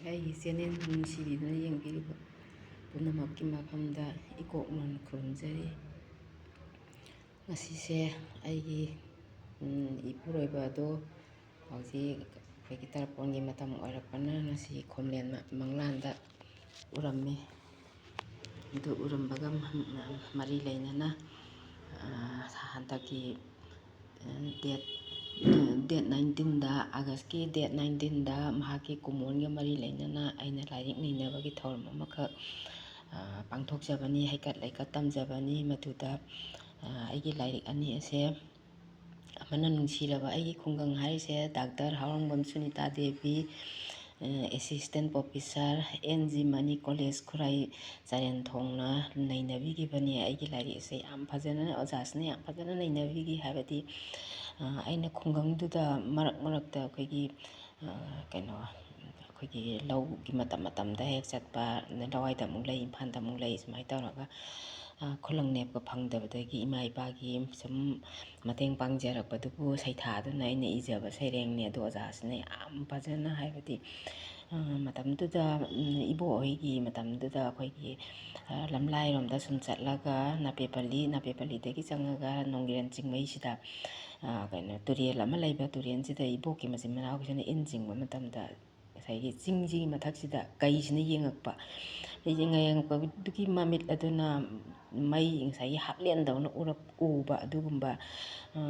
ꯑꯩꯒꯤ ꯆꯦꯅꯦꯜ ꯅꯨꯡꯁꯤꯕꯤꯗꯨꯅ ꯌꯦꯡꯕꯤꯔꯤꯕ ꯄꯨꯝꯅꯃꯛꯀꯤ ꯃꯐꯝꯗ ꯏꯀꯣꯛꯃꯟ ꯈꯨꯔꯨꯝꯖꯔꯤ꯫ ꯉꯁꯤꯁꯦ ꯑꯩꯒꯤ ꯏꯄꯨꯔꯣꯏꯕ ꯑꯗꯣ ꯍꯧꯖꯤꯛ ꯑꯩꯈꯣꯏꯒꯤ ꯇꯔꯄꯣꯟꯒꯤ ꯃꯇꯝ ꯑꯣꯏꯔꯛꯄꯅ ꯉꯁꯤ ꯈꯣꯝꯂꯦꯟ ꯃꯪꯂꯥꯟꯗ ꯎꯔꯝꯃꯤ꯫ ꯑꯗꯨ ꯎꯔꯝꯕꯒ ꯃꯔꯤ ꯂꯩꯅꯅ ꯍꯟꯗꯛꯀꯤ ꯗꯦꯠ 19ꯗ ꯑꯥꯒꯁꯀꯤ ꯗꯦꯠ 19ꯗ ꯃꯍꯥꯛꯀꯤ ꯀꯨꯝꯑꯣꯟꯒ ꯃꯔꯤ ꯂꯩꯅꯅ ꯑꯩꯅ ꯂꯥꯏꯔꯤꯛ ꯅꯩꯅꯕꯒꯤ ꯊꯧꯔꯝ ꯑꯃꯈꯛ ꯄꯥꯡꯊꯣꯛꯆꯕꯅꯤ, ꯍꯩꯀꯠ ꯂꯩꯀꯠ ꯇꯝꯖꯕꯅꯤ꯫ ꯃꯗꯨꯗ ꯑꯩꯒꯤ ꯂꯥꯏꯔꯤꯛ ꯑꯅꯤ ꯑꯁꯦ ꯑꯃꯅ ꯅꯨꯡꯁꯤꯔꯕ ꯑꯩꯒꯤ ꯈꯨꯡꯒꯪ ꯍꯥꯏꯔꯤꯁꯦ doctor Haorangbam Sunita Devi, assistant professor NG ꯃꯅꯤ ꯀꯣꯂꯦꯖ ꯈꯨꯔꯥꯏ ꯆꯥꯏꯔꯦꯟꯊꯣꯡꯅ ꯅꯩꯅꯕꯤꯈꯤꯕꯅꯤ꯫ ꯑꯩꯒꯤ ꯂꯥꯏꯔꯤꯛ ꯑꯁꯦ ꯌꯥꯝ ꯐꯖꯅ ꯑꯣꯖꯥꯁꯤꯅ ꯌꯥꯝ ꯐꯖꯅ ꯅꯩꯅꯕꯤꯈꯤ꯫ ꯍꯥꯏꯕꯗꯤ ꯑꯩꯅ ꯈꯨꯡꯒꯪꯗꯨꯗ ꯃꯔꯛ ꯃꯔꯛꯇ ꯑꯩꯈꯣꯏꯒꯤ ꯑꯩꯈꯣꯏꯒꯤ ꯂꯧꯒꯤ ꯃꯇꯝꯗ ꯍꯦꯛ ꯆꯠꯄ, ꯂꯋꯥꯏꯗ ꯑꯃꯨꯛ ꯂꯩ, ꯏꯝꯐꯥꯜꯗ ꯑꯃꯨꯛ ꯂꯩ, ꯁꯨꯃꯥꯏꯅ ꯇꯧꯔꯒ ꯈꯨꯂꯪ ꯅꯦꯞꯄ ꯐꯪꯗꯕꯗꯒꯤ ꯏꯃꯥ ꯏꯄꯥꯒꯤ ꯁꯨꯝ ꯃꯇꯦꯡ ꯄꯥꯡꯖꯔꯛꯄꯗꯨꯕꯨ ꯁꯩꯊꯥꯗꯨꯅ ꯑꯩꯅ ꯏꯖꯕ ꯁꯩꯔꯦꯡꯅꯤ꯫ ꯑꯗꯣ ꯑꯣꯖꯥꯁꯤꯅ ꯌꯥꯝ ꯐꯖꯅ, ꯍꯥꯏꯕꯗꯤ ꯃꯇꯝꯗꯨꯗ ꯏꯕꯣꯛꯍꯣꯏꯒꯤ ꯃꯇꯝꯗꯨꯗ ꯑꯩꯈꯣꯏꯒꯤ ꯂꯝꯂꯥꯏꯔꯣꯝꯗ ꯁꯨꯝ ꯆꯠꯂꯒ ꯅꯥꯄꯦꯄꯜꯂꯤꯗꯒꯤ ꯆꯪꯉꯒ ꯅꯣꯡꯒ꯭ꯔꯦꯟ ꯆꯤꯡꯃꯩꯁꯤꯗ ꯇꯨꯔꯦꯜ ꯑꯃ ꯂꯩꯕ, ꯇꯨꯔꯦꯜꯁꯤꯗ ꯏꯕꯣꯛꯀꯤ ꯃꯆꯤꯟ ꯃꯅꯥꯎꯁꯤꯅ ꯏꯟ ꯆꯤꯡꯕ ꯃꯇꯝꯗ ꯉꯁꯥꯏꯒꯤ ꯆꯤꯡꯁꯤꯒꯤ ꯃꯊꯛꯁꯤꯗ ꯀꯩꯁꯤꯅ ꯌꯦꯡꯉꯛꯄ, ꯌꯦꯡꯉꯛꯄꯗꯨꯒꯤ ꯃꯃꯤꯠ ꯑꯗꯨꯅ ꯃꯩ ꯉꯁꯥꯏꯒꯤ ꯍꯥꯞꯂꯦꯟꯗꯧꯅ ꯎꯕ ꯑꯗꯨꯒꯨꯝꯕ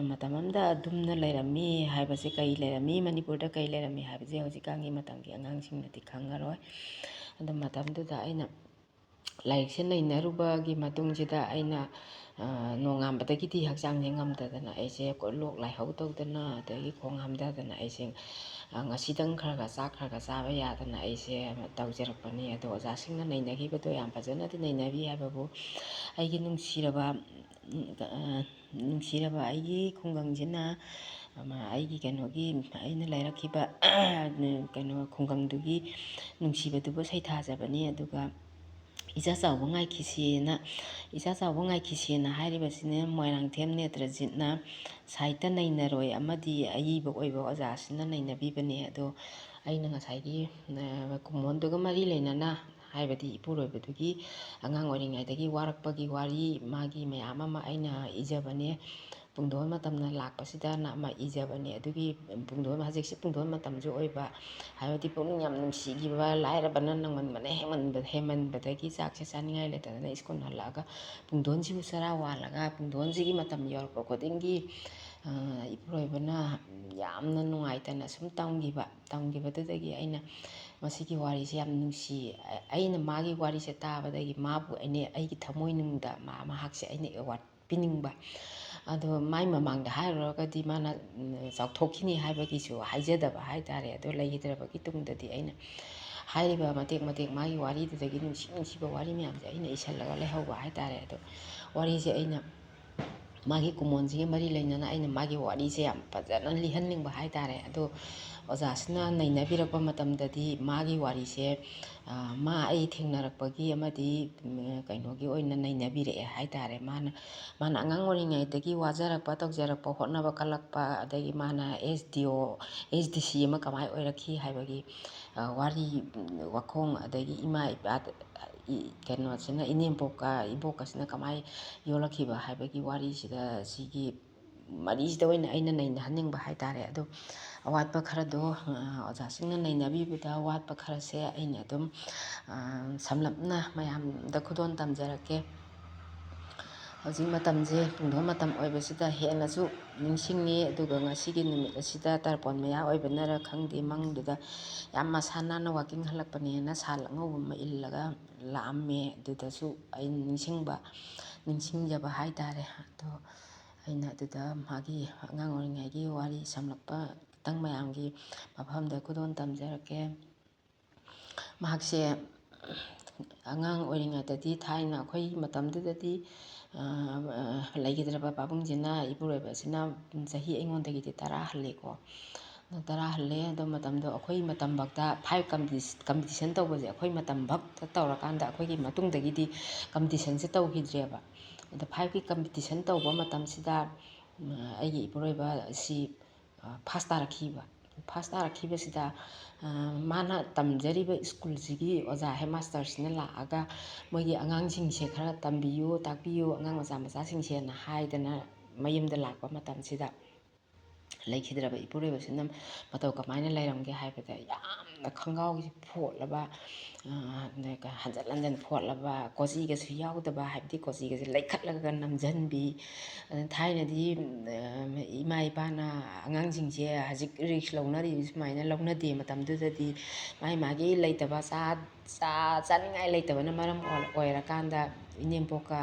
ꯃꯇꯝ ꯑꯃꯗ ꯑꯗꯨꯝꯅ ꯂꯩꯔꯝꯃꯤ ꯍꯥꯏꯕꯁꯦ, ꯀꯩ ꯂꯩꯔꯝꯃꯤ, ꯃꯅꯤꯄꯨꯔꯗ ꯀꯩ ꯂꯩꯔꯝꯃꯤ ꯍꯥꯏꯕꯁꯦ ꯍꯧꯖꯤꯛꯀꯥꯟꯒꯤ ꯃꯇꯝꯒꯤ ꯑꯉꯥꯡꯁꯤꯡꯅꯗꯤ ꯈꯪꯉꯔꯣꯏ꯫ ꯑꯗꯨ ꯃꯇꯝꯗꯨꯗ ꯑꯩꯅ ꯂꯥꯏꯔꯤꯛꯁꯦ ꯅꯩꯅꯔꯨꯕꯒꯤ ꯃꯇꯨꯡꯁꯤꯗ ꯑꯩꯅ ꯅꯣꯡꯉꯥꯟꯕꯗꯒꯤꯗꯤ ꯍꯛꯆꯥꯡꯁꯦ ꯉꯝꯗꯗꯅ ꯑꯩꯁꯦ ꯂꯣꯛ ꯂꯥꯏꯍꯧ ꯇꯧꯗꯅ, ꯑꯗꯒꯤ ꯈꯣꯡ ꯍꯥꯝꯊꯗꯅ ꯑꯩꯁꯦ ꯉꯁꯤꯗꯪ ꯆꯥꯛ ꯈꯔ ꯆꯥꯕ ꯌꯥꯗꯅ ꯑꯩꯁꯦ ꯇꯧꯖꯔꯛꯄꯅꯤ꯫ ꯑꯗꯣ ꯑꯣꯖꯥꯁꯤꯡꯅ ꯅꯩꯅꯈꯤꯕꯗꯣ ꯌꯥꯝ ꯐꯖꯅꯗꯤ ꯅꯩꯅꯕꯤ ꯍꯥꯏꯕꯕꯨ ꯑꯩꯒꯤ ꯅꯨꯡꯁꯤꯔꯕ ꯑꯩꯒꯤ ꯈꯨꯡꯒꯪꯁꯤꯅ ꯑꯩꯒꯤ ꯑꯩꯅ ꯂꯩꯔꯛꯈꯤꯕ ꯈꯨꯡꯒꯪꯗꯨꯒꯤ ꯅꯨꯡꯁꯤꯕꯗꯨꯕꯨ ꯁꯩꯊꯥꯖꯕꯅꯤ꯫ ꯑꯗꯨꯒ ꯏꯆꯥ ꯆꯥꯎꯕ ꯉꯥꯏꯈꯤꯁꯦꯅ ꯍꯥꯏꯔꯤꯕꯁꯤꯅ ꯃꯣꯏꯔꯥꯡꯊꯦꯝ ꯅꯦꯇ꯭ꯔꯖꯤꯠꯅ ꯁꯥꯍꯤꯇ꯭ꯌ ꯅꯩꯅꯔꯣꯏ ꯑꯃꯗꯤ ꯑꯏꯕ ꯑꯣꯏꯕ ꯑꯣꯖꯥꯁꯤꯅ ꯅꯩꯅꯕꯤꯕꯅꯤ꯫ ꯑꯗꯣ ꯑꯩꯅ ꯉꯁꯥꯏꯒꯤ ꯀꯨꯝꯑꯣꯟꯗꯨꯒ ꯃꯔꯤ ꯂꯩꯅꯅ, ꯍꯥꯏꯕꯗꯤ ꯏꯄꯨꯔꯣꯏꯕꯗꯨꯒꯤ ꯑꯉꯥꯡ ꯑꯣꯏꯔꯤꯉꯩꯗꯒꯤ ꯋꯥꯔꯛꯄꯒꯤ ꯋꯥꯔꯤ ꯃꯥꯒꯤ ꯃꯌꯥꯝ ꯑꯃ ꯑꯩꯅ ꯏꯖꯕꯅꯦ꯫ ꯄꯨꯡꯗꯣꯟ ꯃꯇꯝꯅ ꯂꯥꯛꯄꯁꯤꯗꯅ ꯑꯃ ꯏꯖꯕꯅꯦ꯫ ꯑꯗꯨꯒꯤ ꯍꯧꯖꯤꯛꯁꯦ ꯄꯨꯡꯗꯣꯟ ꯃꯇꯝꯁꯨ ꯑꯣꯏꯕ, ꯍꯥꯏꯕꯗꯤ ꯄꯨꯛꯅꯤꯡ ꯌꯥꯝ ꯅꯨꯡꯁꯤꯈꯤꯕ, ꯂꯥꯏꯔꯕꯅ ꯅꯪꯃꯟꯕꯅ ꯍꯦꯟꯃꯟꯕꯗꯒꯤ ꯆꯥꯛꯁꯦ ꯆꯥꯅꯤꯡꯉꯥꯏ ꯂꯩꯇꯗꯅ ꯁ꯭ꯀꯨꯜ ꯍꯜꯂꯛꯑꯒ ꯄꯨꯡꯗꯣꯟꯁꯤꯕꯨ ꯆꯔꯥ ꯋꯥꯜꯂꯒ ꯄꯨꯡꯗꯣꯟꯁꯤꯒꯤ ꯃꯇꯝ ꯌꯧꯔꯛꯄ ꯈꯨꯗꯤꯡꯒꯤ ꯏꯄꯨꯔꯣꯏꯕꯅ ꯌꯥꯝꯅ ꯅꯨꯡꯉꯥꯏꯇꯅ ꯁꯨꯝ ꯇꯝꯈꯤꯕꯗꯨꯗꯒꯤ ꯑꯩꯅ ꯃꯁꯤꯒꯤ ꯋꯥꯔꯤꯁꯦ ꯌꯥꯝ ꯅꯨꯡꯁꯤ꯫ ꯑꯩꯅ ꯃꯥꯒꯤ ꯋꯥꯔꯤꯁꯦ ꯇꯥꯕꯗꯒꯤ ꯃꯥꯕꯨ ꯑꯩꯒꯤ ꯊꯃꯣꯏꯅꯨꯡꯗ ꯃꯍꯥꯛꯁꯦ ꯑꯩꯅ ꯑꯦꯋꯥꯔꯗ ꯄꯤꯅꯤꯡꯕ꯫ ꯑꯗꯣ ꯃꯥꯏ ꯃꯃꯥꯡꯗ ꯍꯥꯏꯔꯨꯔꯒꯗꯤ ꯃꯥꯅ ꯆꯥꯎꯊꯣꯛꯈꯤꯅꯤ ꯍꯥꯏꯕꯒꯤꯁꯨ ꯍꯥꯏꯖꯗꯕ ꯍꯥꯏꯇꯥꯔꯦ꯫ ꯑꯗꯣ ꯂꯩꯈꯤꯗ꯭ꯔꯕꯒꯤ ꯇꯨꯡꯗꯗꯤ ꯑꯩꯅ ꯍꯥꯏꯔꯤꯕ ꯃꯇꯦꯛ ꯃꯥꯒꯤ ꯋꯥꯔꯤꯗꯨꯗꯒꯤ ꯅꯨꯡꯁꯤꯕ ꯋꯥꯔꯤ ꯃꯌꯥꯝꯁꯦ ꯑꯩꯅ ꯏꯁꯜꯂꯒ ꯂꯩꯍꯧꯕ ꯍꯥꯏꯇꯥꯔꯦ꯫ ꯑꯗꯣ ꯋꯥꯔꯤꯁꯦ ꯑꯩꯅ ꯃꯥꯒꯤ ꯀꯨꯝꯑꯣꯟꯁꯤꯒ ꯃꯔꯤ ꯂꯩꯅꯅ ꯑꯩꯅ ꯃꯥꯒꯤ ꯋꯥꯔꯤꯁꯦ ꯌꯥꯝ ꯐꯖꯅ ꯂꯤꯍꯟꯅꯤꯡꯕ ꯍꯥꯏꯇꯥꯔꯦ꯫ ꯑꯗꯣ ꯑꯣꯖꯥꯁꯤꯅ ꯅꯩꯅꯕꯤꯔꯛꯄ ꯃꯇꯝꯗꯗꯤ ꯃꯥꯒꯤ ꯋꯥꯔꯤꯁꯦ ꯑꯩ ꯊꯦꯡꯅꯔꯛꯄꯒꯤ ꯑꯃꯗꯤ ꯑꯣꯏꯅ ꯅꯩꯅꯕꯤꯔꯛꯑꯦ ꯍꯥꯏꯇꯥꯔꯦ꯫ ꯃꯥꯅ ꯑꯉꯥꯡ ꯑꯣꯏꯔꯤꯉꯩꯗꯒꯤ ꯋꯥꯖꯔꯛꯄ, ꯇꯧꯖꯔꯛꯄ, ꯍꯣꯠꯅꯕ ꯀꯜꯂꯛꯄ, ꯑꯗꯒꯤ ꯃꯥꯅ HDC ꯑꯃ ꯀꯃꯥꯏꯅ ꯑꯣꯏꯔꯛꯈꯤ ꯍꯥꯏꯕꯒꯤ ꯋꯥꯔꯤ ꯋꯥꯈꯣꯡ, ꯑꯗꯒꯤ ꯏꯃꯥ ꯏꯄꯥ ꯏꯕꯣꯛꯀꯁꯤꯅ ꯀꯃꯥꯏꯅ ꯌꯣꯜꯂꯛꯈꯤꯕ ꯍꯥꯏꯕꯒꯤ ꯋꯥꯔꯤꯁꯤꯗ, ꯁꯤꯒꯤ ꯃꯔꯤꯁꯤꯗ ꯑꯣꯏꯅ ꯑꯩꯅ ꯅꯩꯅꯍꯟꯅꯤꯡꯕ ꯍꯥꯏꯇꯥꯔꯦ꯫ ꯑꯗꯣ ꯑꯋꯥꯠꯄ ꯈꯔꯗꯣ ꯑꯣꯖꯥꯁꯤꯡꯅ ꯅꯩꯅꯕꯤꯕꯗ ꯑꯋꯥꯠꯄ ꯈꯔꯁꯦ ꯑꯩꯅ ꯑꯗꯨꯝ ꯁꯝꯂꯞꯅ ꯃꯌꯥꯝꯗ ꯈꯨꯗꯣꯟ ꯇꯝꯖꯔꯛꯀꯦ꯫ ꯍꯧꯖꯤꯛ ꯃꯇꯝꯁꯦ ꯄꯨꯡꯗꯣꯟ ꯃꯇꯝ ꯑꯣꯏꯕꯁꯤꯗ ꯍꯦꯟꯅꯁꯨ ꯅꯤꯡꯁꯤꯡꯉꯤ꯫ ꯑꯗꯨꯒ ꯉꯁꯤꯒꯤ ꯅꯨꯃꯤꯠ ꯑꯁꯤꯗ ꯇꯔꯄꯣꯟ ꯃꯌꯥ ꯑꯣꯏꯕꯅꯔ ꯈꯪꯗꯦ, ꯃꯪꯗꯨꯗ ꯌꯥꯝ ꯃꯁꯥ ꯅꯥꯟꯅ ꯋꯥꯛꯀꯤꯡ ꯍꯜꯂꯛꯄꯅꯦꯅ ꯁꯥꯜ ꯑꯉꯧꯕ ꯑꯃ ꯏꯜꯂꯒ ꯂꯥꯛꯑꯝꯃꯦ꯫ ꯑꯗꯨꯗꯁꯨ ꯑꯩꯅ ꯅꯤꯡꯁꯤꯡꯖꯕ ꯍꯥꯏꯇꯥꯔꯦ꯫ ꯑꯗꯣ ꯑꯩꯅ ꯑꯗꯨꯗ ꯃꯥꯒꯤ ꯑꯉꯥꯡ ꯑꯣꯏꯔꯤꯉꯩꯒꯤ ꯋꯥꯔꯤ ꯁꯝꯂꯞꯄ ꯈꯤꯇꯪ ꯃꯌꯥꯝꯒꯤ ꯃꯐꯝꯗ ꯈꯨꯗꯣꯟ ꯇꯝꯖꯔꯛꯀꯦ꯫ ꯃꯍꯥꯛꯁꯦ ꯑꯉꯥꯡ ꯑꯣꯏꯔꯤꯉꯩꯗꯗꯤ, ꯊꯥꯏꯅ ꯑꯩꯈꯣꯏ ꯃꯇꯝꯗꯨꯗꯗꯤ ꯂꯩꯈꯤꯗ꯭ꯔꯕ ꯄꯥꯕꯨꯡꯁꯤꯅ, ꯏꯄꯨꯔꯣꯏꯕꯁꯤꯅ ꯆꯍꯤ ꯑꯩꯉꯣꯟꯗꯒꯤꯗꯤ 10 ꯍꯜꯂꯦꯀꯣ, 10 ꯍꯜꯂꯦ꯫ ꯑꯗꯣ ꯃꯇꯝꯗꯣ ꯑꯩꯈꯣꯏ ꯃꯇꯝꯐꯥꯎꯗ 5 ꯀꯝꯄꯤꯇꯤꯁꯟ ꯇꯧꯕꯁꯦ ꯑꯩꯈꯣꯏ ꯃꯇꯝꯐꯥꯎꯗ ꯇꯧꯔꯀꯥꯟꯗ ꯑꯩꯈꯣꯏꯒꯤ ꯃꯇꯨꯡꯗꯒꯤꯗꯤ ꯀꯝꯄꯤꯇꯤꯁꯟꯁꯦ ꯇꯧꯈꯤꯗ꯭ꯔꯦꯕ꯫ ꯑꯗꯣ 5ꯒꯤ ꯀꯝꯄꯤꯇꯤꯁꯟ ꯇꯧꯕ ꯃꯇꯝꯁꯤꯗ ꯑꯩꯒꯤ ꯏꯄꯨꯔꯣꯏꯕ ꯑꯁꯤ ꯐꯥꯔꯁ ꯇꯥꯔꯛꯈꯤꯕ ꯐꯥꯔꯁ ꯇꯥꯔꯛꯈꯤꯕꯁꯤꯗ ꯃꯥꯅ ꯇꯝꯖꯔꯤꯕ ꯁ꯭ꯀꯨꯜꯁꯤꯒꯤ ꯑꯣꯖꯥ ꯍꯦꯗꯃꯥꯁꯇꯔꯁꯤꯅ ꯂꯥꯛꯑꯒ ꯃꯣꯏꯒꯤ ꯑꯉꯥꯡꯁꯤꯡꯁꯦ ꯈꯔ ꯇꯝꯕꯤꯌꯨ ꯇꯥꯛꯄꯤꯌꯨ ꯑꯉꯥꯡ ꯃꯆꯥꯁꯤꯡꯁꯦꯅ ꯍꯥꯏꯗꯅ ꯃꯌꯨꯝꯗ ꯂꯥꯛꯄ ꯃꯇꯝꯁꯤꯗ ꯂꯩꯈꯤꯗ꯭ꯔꯕ ꯏꯄꯨꯔꯣꯏꯕꯁꯤꯅ ꯃꯇꯧ ꯀꯃꯥꯏꯅ ꯂꯩꯔꯝꯒꯦ ꯍꯥꯏꯕꯗ ꯌꯥꯝꯅ ꯈꯣꯡꯒ꯭ꯔꯥꯎꯁꯤ ꯐꯣꯠꯂꯕ ꯍꯟꯖꯟ ꯍꯟꯖꯟ ꯐꯣꯠꯂꯕ ꯀꯣꯆꯤꯒꯁꯨ ꯌꯥꯎꯗꯕ ꯍꯥꯏꯕꯗꯤ ꯀꯣꯆꯤꯒꯁꯦ ꯂꯩꯈꯠꯂꯒ ꯅꯝꯁꯤꯟꯕꯤ ꯊꯥꯏꯅꯗꯤ ꯏꯃꯥ ꯏꯄꯥꯅ ꯑꯉꯥꯡꯁꯤꯡꯁꯦ ꯍꯧꯖꯤꯛ ꯔꯤꯛꯁ ꯂꯧꯅꯔꯤꯕ ꯁꯨꯃꯥꯏꯅ ꯂꯧꯅꯗꯦ ꯃꯇꯝꯗꯨꯗꯗꯤ ꯃꯥꯒꯤ ꯂꯩꯇꯕ ꯆꯥꯅꯤꯡꯉꯥꯏ ꯂꯩꯇꯕꯅ ꯃꯔꯝ ꯑꯣꯏꯔꯀꯥꯟꯗ ꯏꯅꯦꯝꯄꯣꯛꯀ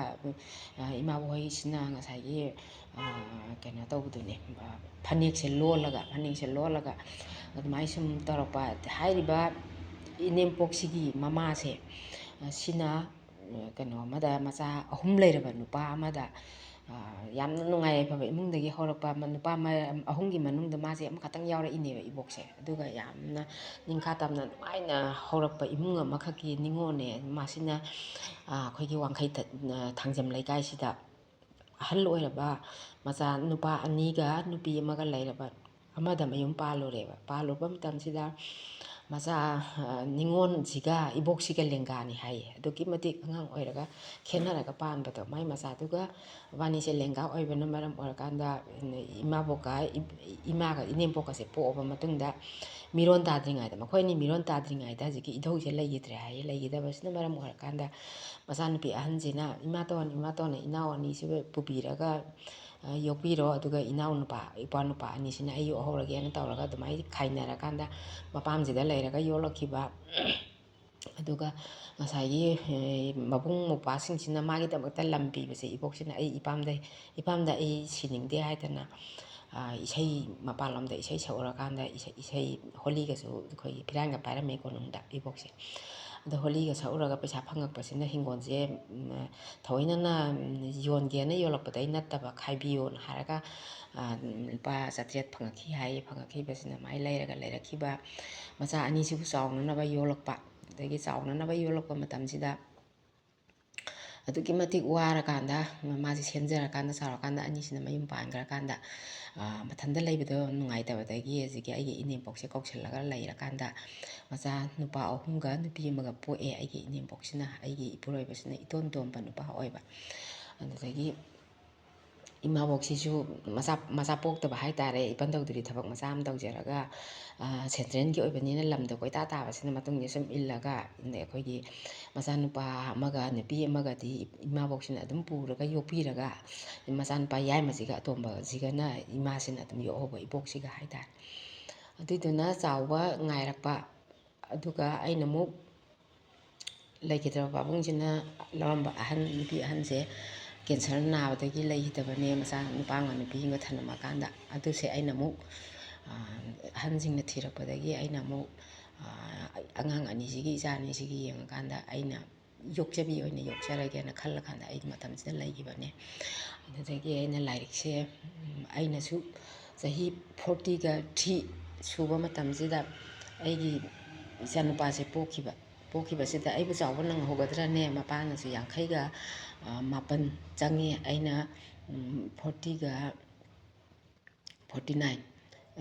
ꯏꯃꯥꯕꯣꯛꯍꯣꯏꯁꯤꯅ ꯉꯁꯥꯏꯒꯤ ꯀꯩꯅꯣ ꯇꯧꯕꯗꯨꯅꯦ ꯐꯅꯦꯛꯁꯦ ꯂꯣꯜꯂꯒ ꯑꯗꯨꯃꯥꯏꯅ ꯁꯨꯝ ꯇꯧꯔꯛꯄ ꯍꯥꯏꯔꯤꯕ ꯏꯅꯦꯝꯄꯣꯛꯁꯤꯒꯤ ꯃꯃꯥꯁꯦ ꯁꯤꯅ ꯀꯩꯅꯣ ꯑꯃꯗ ꯃꯆꯥ 3 ꯂꯩꯔꯕ ꯅꯨꯄꯥ ꯑꯃꯗ ꯌꯥꯝꯅ ꯅꯨꯡꯉꯥꯏ ꯌꯥꯏꯐꯕ ꯏꯃꯨꯡꯗꯒꯤ ꯍꯧꯔꯛꯄ ꯅꯨꯄꯥ 3ꯒꯤ ꯃꯅꯨꯡꯗ ꯃꯥꯁꯦ ꯑꯃꯈꯛꯇꯪ ꯌꯥꯎꯔꯛꯏꯅꯦꯕ ꯏꯕꯣꯛꯁꯦ ꯑꯗꯨꯒ ꯌꯥꯝꯅ ꯅꯤꯡꯈꯥ ꯇꯝꯅ ꯅꯨꯡꯉꯥꯏꯅ ꯍꯧꯔꯛꯄ ꯏꯃꯨꯡ ꯑꯃꯈꯛꯀꯤ ꯅꯤꯉꯣꯜꯅꯦ ꯃꯥꯁꯤꯅ ꯑꯩꯈꯣꯏꯒꯤ ꯋꯥꯡꯈꯩ ꯊꯥꯡꯖꯝ ꯂꯩꯀꯥꯏꯁꯤꯗ ꯑꯍꯜ ꯑꯣꯏꯔꯕ ꯃꯆꯥ ꯅꯨꯄꯥ 2ꯒ ꯅꯨꯄꯤ 1ꯒ ꯂꯩꯔꯕ ꯑꯃꯗ ꯃꯌꯨꯝ ꯄꯥꯜꯂꯨꯔꯦꯕ ꯄꯥꯜꯂꯨꯕ ꯃꯇꯝꯁꯤꯗ ꯃꯆꯥ ꯅꯤꯉꯣꯜꯁꯤꯒ ꯏꯕꯣꯛꯁꯤꯒ ꯂꯦꯡꯒꯥꯅꯤ ꯍꯥꯏꯌꯦ ꯑꯗꯨꯛꯀꯤ ꯃꯇꯤꯛ ꯑꯉꯥꯡ ꯑꯣꯏꯔꯒ ꯈꯦꯠꯅꯔꯒ ꯄꯥꯟꯕꯗꯣ ꯃꯥꯏ ꯃꯆꯥꯗꯨꯒ ꯃꯕꯥꯅꯤꯁꯦ ꯂꯦꯡꯒꯥ ꯑꯣꯏꯕꯅ ꯃꯔꯝ ꯑꯣꯏꯔꯀꯥꯟꯗ ꯏꯃꯥꯒ ꯏꯅꯦꯝꯄꯣꯛꯀꯁꯦ ꯄꯣꯛꯑꯕ ꯃꯇꯨꯡꯗ ꯃꯤꯔꯣꯟ ꯇꯥꯗ꯭ꯔꯤꯉꯩꯗ ꯃꯈꯣꯏ ꯑꯅꯤ ꯃꯤꯔꯣꯟ ꯇꯥꯗ꯭ꯔꯤꯉꯩꯗ ꯍꯧꯖꯤꯛꯀꯤ ꯏꯙꯧꯁꯦ ꯂꯩꯈꯤꯗ꯭ꯔꯦ ꯍꯥꯏꯌꯦ ꯂꯩꯈꯤꯗꯕꯁꯤꯅ ꯃꯔꯝ ꯑꯣꯏꯔꯀꯥꯟꯗ ꯃꯆꯥꯅꯨꯄꯤ ꯑꯍꯟꯁꯤꯅ ꯏꯃꯥꯇꯣꯟ ꯏꯅꯥꯎ ꯑꯅꯤꯁꯤꯕꯨ ꯄꯨꯕꯤꯔꯒ ꯌꯣꯛꯄꯤꯔꯣ ꯑꯗꯨꯒ ꯏꯄ꯭ꯋꯥ ꯅꯨꯄꯥ ꯑꯅꯤꯁꯤꯅ ꯑꯩ ꯌꯣꯛꯍꯧꯔꯒꯦꯅ ꯇꯧꯔꯒ ꯑꯗꯨꯃꯥꯏꯅ ꯈꯥꯏꯅꯔꯀꯥꯟꯗ ꯃꯄꯥꯝꯁꯤꯗ ꯂꯩꯔꯒ ꯌꯣꯛꯂꯛꯈꯤꯕ ꯑꯗꯨꯒ ꯉꯁꯥꯏꯒꯤ ꯃꯕꯨꯡ ꯃꯧꯄ꯭ꯋꯥꯁꯤꯡꯁꯤꯅ ꯃꯥꯒꯤꯗꯃꯛꯇ ꯂꯝ ꯄꯤꯕꯁꯦ ꯏꯕꯣꯛꯁꯤꯅ ꯑꯩ ꯏꯄꯥꯝꯗ ꯑꯩ ꯁꯤꯅꯤꯡꯗꯦ ꯍꯥꯏꯗꯅ ꯏꯁꯩ ꯃꯄꯥꯟꯂꯣꯝꯗ ꯏꯁꯩ ꯁꯛꯎꯔꯀꯥꯟꯗ ꯏꯁꯩ ꯍꯣꯂꯤꯒꯁꯨ ꯑꯩꯈꯣꯏꯒꯤ ꯐꯤꯔꯥꯟꯒ ꯄꯥꯏꯔꯝꯃꯦ ꯀꯣꯅꯨꯡꯗ ꯏꯕꯣꯛꯁꯦ ꯑꯗꯣ ꯍꯣꯂꯤꯒ ꯁꯛꯎꯔꯒ ꯄꯩꯁꯥ ꯐꯪꯉꯛꯄꯁꯤꯅ ꯍꯤꯡꯒꯣꯜꯁꯦ ꯊꯑꯣꯏꯅ ꯌꯣꯟꯒꯦꯅ ꯌꯣꯜꯂꯛꯄꯗꯩ ꯅꯠꯇꯕ ꯈꯥꯏꯕꯤꯌꯣꯅ ꯍꯥꯏꯔꯒ ꯂꯨꯄꯥ 700 ꯐꯪꯉꯛꯈꯤ ꯍꯥꯏꯌꯦ ꯐꯪꯉꯛꯈꯤꯕꯁꯤꯅ ꯃꯥꯏ ꯂꯩꯔꯛꯈꯤꯕ ꯃꯆꯥ ꯑꯅꯤꯁꯤꯕꯨ ꯆꯥꯎꯅꯅꯕ ꯌꯣꯜꯂꯛꯄ ꯑꯗꯒꯤ ꯆꯥꯎꯅꯅꯕ ꯌꯣꯜꯂꯛꯄ ꯃꯇꯝꯁꯤꯗ ꯑꯗꯨꯛꯀꯤ ꯃꯇꯤꯛ ꯋꯥꯔꯀꯥꯟꯗ ꯃꯥꯁꯦ ꯁꯦꯝꯖꯔꯀꯥꯟꯗ ꯆꯥꯎꯔꯀꯥꯟꯗ ꯑꯅꯤꯁꯤꯅ ꯃꯌꯨꯝ ꯄꯥꯟꯈ꯭ꯔꯀꯥꯟꯗ ꯃꯊꯟꯇ ꯂꯩꯕꯗꯣ ꯅꯨꯡꯉꯥꯏꯇꯕꯗꯒꯤ ꯍꯧꯖꯤꯛꯀꯤ ꯑꯩꯒꯤ ꯏꯅꯦꯝꯄꯣꯛꯁꯦ ꯀꯧꯁꯤꯜꯂꯒ ꯂꯩꯔꯀꯥꯟꯗ ꯃꯆꯥ ꯅꯨꯄꯥ 3ꯒ ꯅꯨꯄꯤ 1ꯒ ꯄꯣꯛꯑꯦ ꯑꯩꯒꯤ ꯏꯅꯦꯝꯄꯣꯛꯁꯤꯅ ꯑꯩꯒꯤ ꯏꯄꯨꯔꯣꯏꯕꯁꯤꯅ ꯏꯇꯣꯟ ꯇꯣꯟꯕ ꯅꯨꯄꯥ ꯑꯣꯏꯕ ꯑꯗꯨꯗꯒꯤ ꯏꯃꯥꯕꯣꯛꯁꯤꯁꯨ ꯃꯆꯥ ꯄꯣꯛꯇꯕ ꯍꯥꯏꯇꯥꯔꯦ ꯏꯄꯟꯗꯧꯗꯨꯗꯤ ꯊꯕꯛ ꯃꯆꯥ ꯑꯃ ꯇꯧꯖꯔꯒ ꯁꯦꯟꯇ꯭ꯔꯦꯜꯒꯤ ꯑꯣꯏꯕꯅꯤꯅ ꯂꯝꯗꯣ ꯀꯣꯏꯇꯥ ꯇꯥꯕꯁꯤꯅ ꯃꯇꯨꯡꯗ ꯁꯨꯝ ꯏꯜꯂꯒ ꯑꯩꯈꯣꯏꯒꯤ ꯃꯆꯥꯅꯨꯄꯥ 1ꯒ ꯅꯨꯄꯤ 1ꯒꯗꯤ ꯏꯃꯥꯕꯣꯛꯁꯤꯅ ꯑꯗꯨꯝ ꯄꯨꯔꯒ ꯌꯣꯛꯄꯤꯔꯒ ꯃꯆꯥꯅꯨꯄꯥ ꯌꯥꯏꯃꯁꯤꯒ ꯑꯇꯣꯝꯕꯁꯤꯒꯅ ꯏꯃꯥꯁꯤꯅ ꯑꯗꯨꯝ ꯌꯣꯛꯍꯧꯕ ꯏꯕꯣꯛꯁꯤꯒ ꯍꯥꯏꯇꯥꯔꯦ ꯑꯗꯨꯏꯗꯨꯅ ꯆꯥꯎꯕ ꯉꯥꯏꯔꯛꯄ ꯑꯗꯨꯒ ꯑꯩꯅ ꯑꯃꯨꯛ ꯂꯩꯈꯤꯗ꯭ꯔꯕ ꯄꯥꯕꯨꯡꯁꯤꯅ ꯂꯧꯔꯝꯕ ꯅꯨꯄꯤ ꯑꯍꯟꯁꯦ ꯀꯦꯟꯁꯔ ꯅꯥꯕꯗꯒꯤ ꯂꯩꯈꯤꯗꯕꯅꯦ ꯃꯆꯥ ꯅꯨꯄꯥ ꯑꯃꯒ ꯅꯨꯄꯤ ꯑꯃꯒ ꯊꯅꯝꯃꯀꯥꯟꯗ ꯑꯗꯨꯁꯦ ꯑꯩꯅ ꯑꯃꯨꯛ ꯑꯍꯟꯁꯤꯡꯅ ꯊꯤꯔꯛꯄꯗꯒꯤ ꯑꯩꯅ ꯑꯃꯨꯛ ꯑꯉꯥꯡ ꯑꯅꯤꯁꯤꯒꯤ ꯏꯆꯥ ꯑꯅꯤꯁꯤꯒꯤ ꯌꯦꯡꯉꯀꯥꯟꯗ ꯑꯩꯅ ꯌꯣꯛꯆꯕꯤ ꯑꯣꯏꯅ ꯌꯣꯛꯆꯔꯒꯦꯅ ꯈꯜꯂꯀꯥꯟꯗ ꯑꯩ ꯃꯇꯝꯁꯤꯗ ꯂꯩꯈꯤꯕꯅꯦ ꯑꯗꯨꯗꯒꯤ ꯑꯩꯅ ꯂꯥꯏꯔꯤꯛꯁꯦ ꯑꯩꯅꯁꯨ ꯆꯍꯤ 43 ꯁꯨꯕ ꯃꯇꯝꯁꯤꯗ ꯑꯩꯒꯤ ꯏꯆꯥꯅꯨꯄꯥꯁꯦ ꯄꯣꯛꯈꯤꯕꯁꯤꯗ ꯑꯩꯕꯨ ꯆꯥꯎꯕ ꯅꯪꯍꯧꯒꯗ꯭ꯔꯅꯦ ꯃꯄꯥꯅꯁꯨ 50ꯒ 7 ꯆꯪꯉꯤ ꯑꯩꯅ 49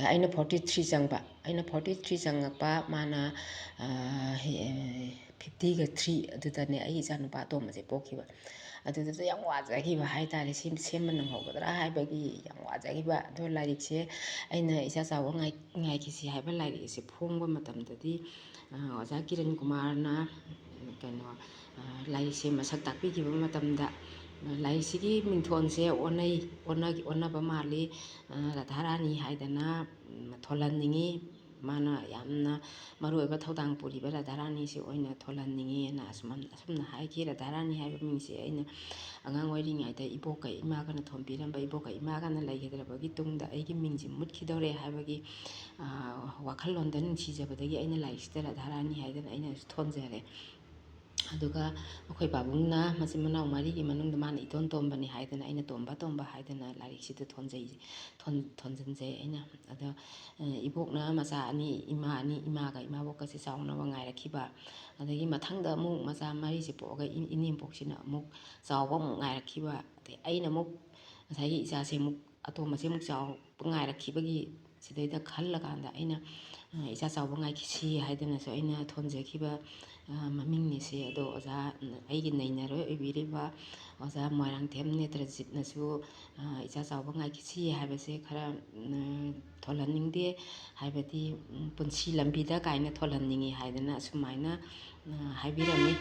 ꯑꯩꯅ 43 ꯆꯪꯕ ꯑꯩꯅ 43 ꯆꯪꯉꯛꯄ ꯃꯥꯅ 50ꯒ 3 ꯑꯗꯨꯗꯅꯦ ꯑꯩꯒꯤ ꯏꯆꯥꯅꯨꯄꯥ ꯑꯇꯣꯝꯕꯁꯦ ꯄꯣꯛꯈꯤꯕ ꯑꯗꯨꯗꯁꯨ ꯌꯥꯝ ꯋꯥꯖꯈꯤꯕ ꯍꯥꯏꯇꯥꯔꯦ ꯁꯦꯝꯕ ꯅꯪꯍꯧꯒꯗ꯭ꯔꯥ ꯍꯥꯏꯕꯒꯤ ꯌꯥꯝ ꯋꯥꯖꯈꯤꯕ ꯑꯗꯣ ꯂꯥꯏꯔꯤꯛꯁꯦ ꯑꯩꯅ ꯏꯆꯥ ꯆꯥꯎꯕ ꯉꯥꯏꯈꯤꯁꯤ ꯍꯥꯏꯕ ꯂꯥꯏꯔꯤꯛ ꯑꯁꯤ ꯐꯣꯡꯕ ꯃꯇꯝꯗꯗꯤ ꯑꯣꯖꯥ ꯀꯤꯔꯟ ꯀꯨꯃꯥꯔꯅ ꯀꯩꯅꯣ ꯂꯥꯏꯔꯤꯛꯁꯦ ꯃꯁꯛ ꯇꯥꯛꯄꯤꯈꯤꯕ ꯃꯇꯝꯗ ꯂꯥꯏꯔꯤꯛꯁꯤꯒꯤ ꯃꯤꯡꯊꯣꯟꯁꯦ ꯑꯣꯟꯅꯕ ꯃꯥꯜꯂꯤ ꯔꯥꯙꯥꯔꯥꯅꯤ ꯍꯥꯏꯗꯅ ꯊꯣꯜꯍꯟꯅꯤꯡꯉꯤ ꯃꯥꯅ ꯌꯥꯝꯅ ꯃꯔꯨꯑꯣꯏꯕ ꯊꯧꯗꯥꯡ ꯄꯨꯔꯤꯕ ꯔꯥꯙꯥꯔꯥꯅꯤꯁꯤ ꯑꯣꯏꯅ ꯊꯣꯜꯍꯟꯅꯤꯡꯉꯤꯅ ꯑꯁꯨꯝꯅ ꯍꯥꯏꯈꯤ ꯔꯥꯙꯥꯔꯥꯅꯤ ꯍꯥꯏꯕ ꯃꯤꯡꯁꯦ ꯑꯩꯅ ꯑꯉꯥꯡ ꯑꯣꯏꯔꯤꯉꯩꯗ ꯏꯕꯣꯛꯀ ꯏꯃꯥꯒꯅ ꯊꯣꯟꯕꯤꯔꯝꯕ ꯏꯕꯣꯛꯀ ꯏꯃꯥꯒꯅ ꯂꯩꯈꯤꯗ꯭ꯔꯕꯒꯤ ꯇꯨꯡꯗ ꯑꯩꯒꯤ ꯃꯤꯡꯁꯦ ꯃꯨꯠꯈꯤꯗꯧꯔꯦ ꯍꯥꯏꯕꯒꯤ ꯋꯥꯈꯜꯂꯣꯟꯗ ꯅꯨꯡꯁꯤꯖꯕꯗꯒꯤ ꯑꯩꯅ ꯂꯥꯏꯔꯤꯛꯁꯤꯗ ꯔꯥꯙꯥꯔꯥꯅꯤ ꯍꯥꯏꯗꯅ ꯑꯩꯅꯁꯨ ꯊꯣꯟꯖꯔꯦ ꯑꯗꯨꯒ ꯑꯩꯈꯣꯏ ꯄꯥꯕꯨꯡꯅ ꯃꯆꯤꯟ ꯃꯅꯥꯎ 4ꯒꯤ ꯃꯅꯨꯡꯗ ꯃꯥꯅ ꯏꯇꯣꯟ ꯇꯣꯝꯕꯅꯤ ꯍꯥꯏꯗꯅ ꯑꯩꯅ ꯇꯣꯝꯕ ꯍꯥꯏꯗꯅ ꯂꯥꯏꯔꯤꯛꯁꯤꯗ ꯊꯣꯟꯖꯤꯟꯖꯩ ꯑꯩꯅ ꯑꯗꯣ ꯏꯕꯣꯛꯅ ꯃꯆꯥ 2 ꯏꯃꯥꯒ ꯏꯃꯥꯕꯣꯛꯀꯁꯦ ꯆꯥꯎꯅꯕ ꯉꯥꯏꯔꯛꯈꯤꯕ ꯑꯗꯒꯤ ꯃꯊꯪꯗ ꯑꯃꯨꯛ ꯃꯆꯥ 4ꯁꯦ ꯄꯣꯛꯑꯒ ꯏꯅꯦꯝꯄꯣꯛꯁꯤꯅ ꯑꯃꯨꯛ ꯆꯥꯎꯕ ꯑꯃꯨꯛ ꯉꯥꯏꯔꯛꯈꯤꯕ ꯑꯗꯩ ꯑꯩꯅ ꯑꯃꯨꯛ ꯉꯁꯥꯏꯒꯤ ꯏꯆꯥꯁꯦ ꯑꯃꯨꯛ ꯑꯇꯣꯝꯕꯁꯦ ꯑꯃꯨꯛ ꯆꯥꯎꯕ ꯉꯥꯏꯔꯛꯈꯤꯕꯒꯤ ꯁꯤꯗꯩꯗ ꯈꯜꯂꯀꯥꯟꯗ ꯑꯩꯅ ꯏꯆꯥ ꯆꯥꯎꯕ ꯉꯥꯏꯈꯤꯁꯤ ꯍꯥꯏꯗꯅꯁꯨ ꯑꯩꯅ ꯊꯣꯟꯖꯈꯤꯕ ꯃꯃꯤꯡꯅꯤꯁꯦ ꯑꯗꯣ ꯑꯣꯖꯥ ꯑꯩꯒꯤ ꯅꯩꯅꯔꯣꯏ ꯑꯣꯏꯕꯤꯔꯤꯕ ꯑꯣꯖꯥ ꯃꯣꯏꯔꯥꯡꯊꯦꯝ ꯅꯦꯇ꯭ꯔꯖꯤꯠꯅꯁꯨ ꯏꯆꯥ ꯆꯥꯎꯕ ꯉꯥꯏꯈꯤꯁꯤ ꯍꯥꯏꯕꯁꯦ ꯈꯔ ꯊꯣꯜꯍꯟꯅꯤꯡꯗꯦ, ꯍꯥꯏꯕꯗꯤ ꯄꯨꯟꯁꯤ ꯂꯝꯕꯤꯗ ꯀꯥꯏꯅ ꯊꯣꯜꯍꯟꯅꯤꯡꯉꯤ ꯍꯥꯏꯗꯅ ꯑꯁꯨꯃꯥꯏꯅ ꯍꯥꯏꯕꯤꯔꯝꯃꯤ꯫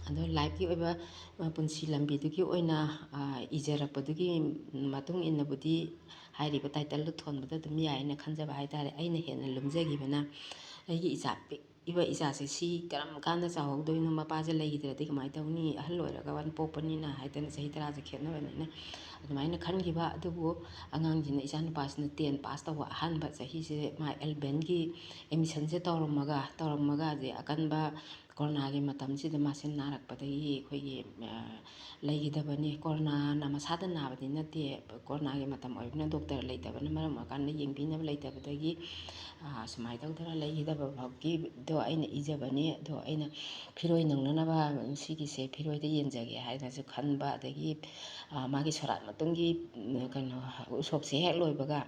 ꯑꯗꯣ ꯂꯥꯏꯐꯀꯤ ꯑꯣꯏꯕ ꯄꯨꯟꯁꯤ ꯂꯝꯕꯤꯗꯨꯒꯤ ꯑꯣꯏꯅ ꯏꯖꯔꯛꯄꯗꯨꯒꯤ ꯃꯇꯨꯡ ꯏꯟꯅꯕꯨꯗꯤ ꯍꯥꯏꯔꯤꯕ ꯇꯥꯏꯇꯜꯗꯨ ꯊꯣꯟꯕꯗ ꯑꯗꯨꯝ ꯌꯥꯏꯅ ꯈꯟꯖꯕ ꯍꯥꯏꯇꯥꯔꯦ꯫ ꯑꯩꯅ ꯍꯦꯟꯅ ꯂꯨꯝꯖꯈꯤꯕꯅ ꯑꯩꯒꯤ ꯏꯆꯥ ꯄꯤꯛꯏꯕ ꯏꯆꯥꯁꯦ ꯁꯤ ꯀꯔꯝ ꯀꯥꯟꯗ ꯆꯥꯎꯍꯧꯗꯣꯏꯅꯣ, ꯃꯄꯥꯁꯦ ꯂꯩꯈꯤꯗ꯭ꯔꯗꯤ ꯀꯃꯥꯏꯅ ꯇꯧꯅꯤ, ꯑꯍꯜ ꯑꯣꯏꯔꯒ ꯋꯥꯟ ꯄꯣꯛꯄꯅꯤꯅ ꯍꯥꯏꯗꯅ ꯆꯍꯤ 10ꯁꯦ ꯈꯦꯠꯅꯕꯅꯤꯅ ꯑꯗꯨꯃꯥꯏꯅ ꯈꯟꯈꯤꯕ꯫ ꯑꯗꯨꯕꯨ ꯑꯉꯥꯡꯁꯤꯅ ꯏꯆꯥ ꯅꯨꯄꯥꯁꯤꯅ 10 ꯄꯥꯁ ꯇꯧꯕ ꯑꯍꯥꯟꯕ ꯆꯍꯤꯁꯦ ꯃꯥ 11ꯒꯤ ꯑꯦꯠꯃꯤꯁꯟꯁꯦ ꯇꯧꯔꯝꯃꯒ ꯑꯀꯟꯕ ꯀꯣꯔꯣꯅꯥꯒꯤ ꯃꯇꯝꯁꯤꯗ ꯃꯥꯁꯦ ꯅꯥꯔꯛꯄꯗꯒꯤ ꯑꯩꯈꯣꯏꯒꯤ ꯂꯩꯈꯤꯗꯕꯅꯤ꯫ ꯀꯣꯔꯣꯅꯥꯅ ꯃꯁꯥꯗ ꯅꯥꯕꯗꯤ ꯅꯠꯇꯦ, ꯀꯣꯔꯣꯅꯥꯒꯤ ꯃꯇꯝ ꯑꯣꯏꯕꯅ ꯗꯣꯛꯇꯔ ꯂꯩꯇꯕꯅ ꯃꯔꯝ ꯑꯣꯏꯔꯀꯥꯟꯗ ꯌꯦꯡꯕꯤꯅꯕ ꯂꯩꯇꯕꯗꯒꯤ ꯁꯨꯃꯥꯏꯅ ꯇꯧꯗꯅ ꯂꯩꯈꯤꯗꯕ ꯐꯥꯎꯒꯤꯗꯣ ꯑꯩꯅ ꯏꯖꯕꯅꯤ꯫ ꯑꯗꯣ ꯑꯩꯅ ꯐꯤꯔꯣꯏ ꯅꯪꯅꯅꯕ ꯁꯤꯒꯤꯁꯦ ꯐꯤꯔꯣꯏꯗ ꯌꯦꯟꯖꯒꯦ ꯍꯥꯏꯅꯁꯨ ꯈꯟꯕ꯫ ꯑꯗꯒꯤ ꯃꯥꯒꯤ ꯁꯣꯔꯥꯠ ꯃꯇꯨꯡꯒꯤ ꯎꯁꯣꯞꯁꯦ ꯍꯦꯛ ꯂꯣꯏꯕꯒ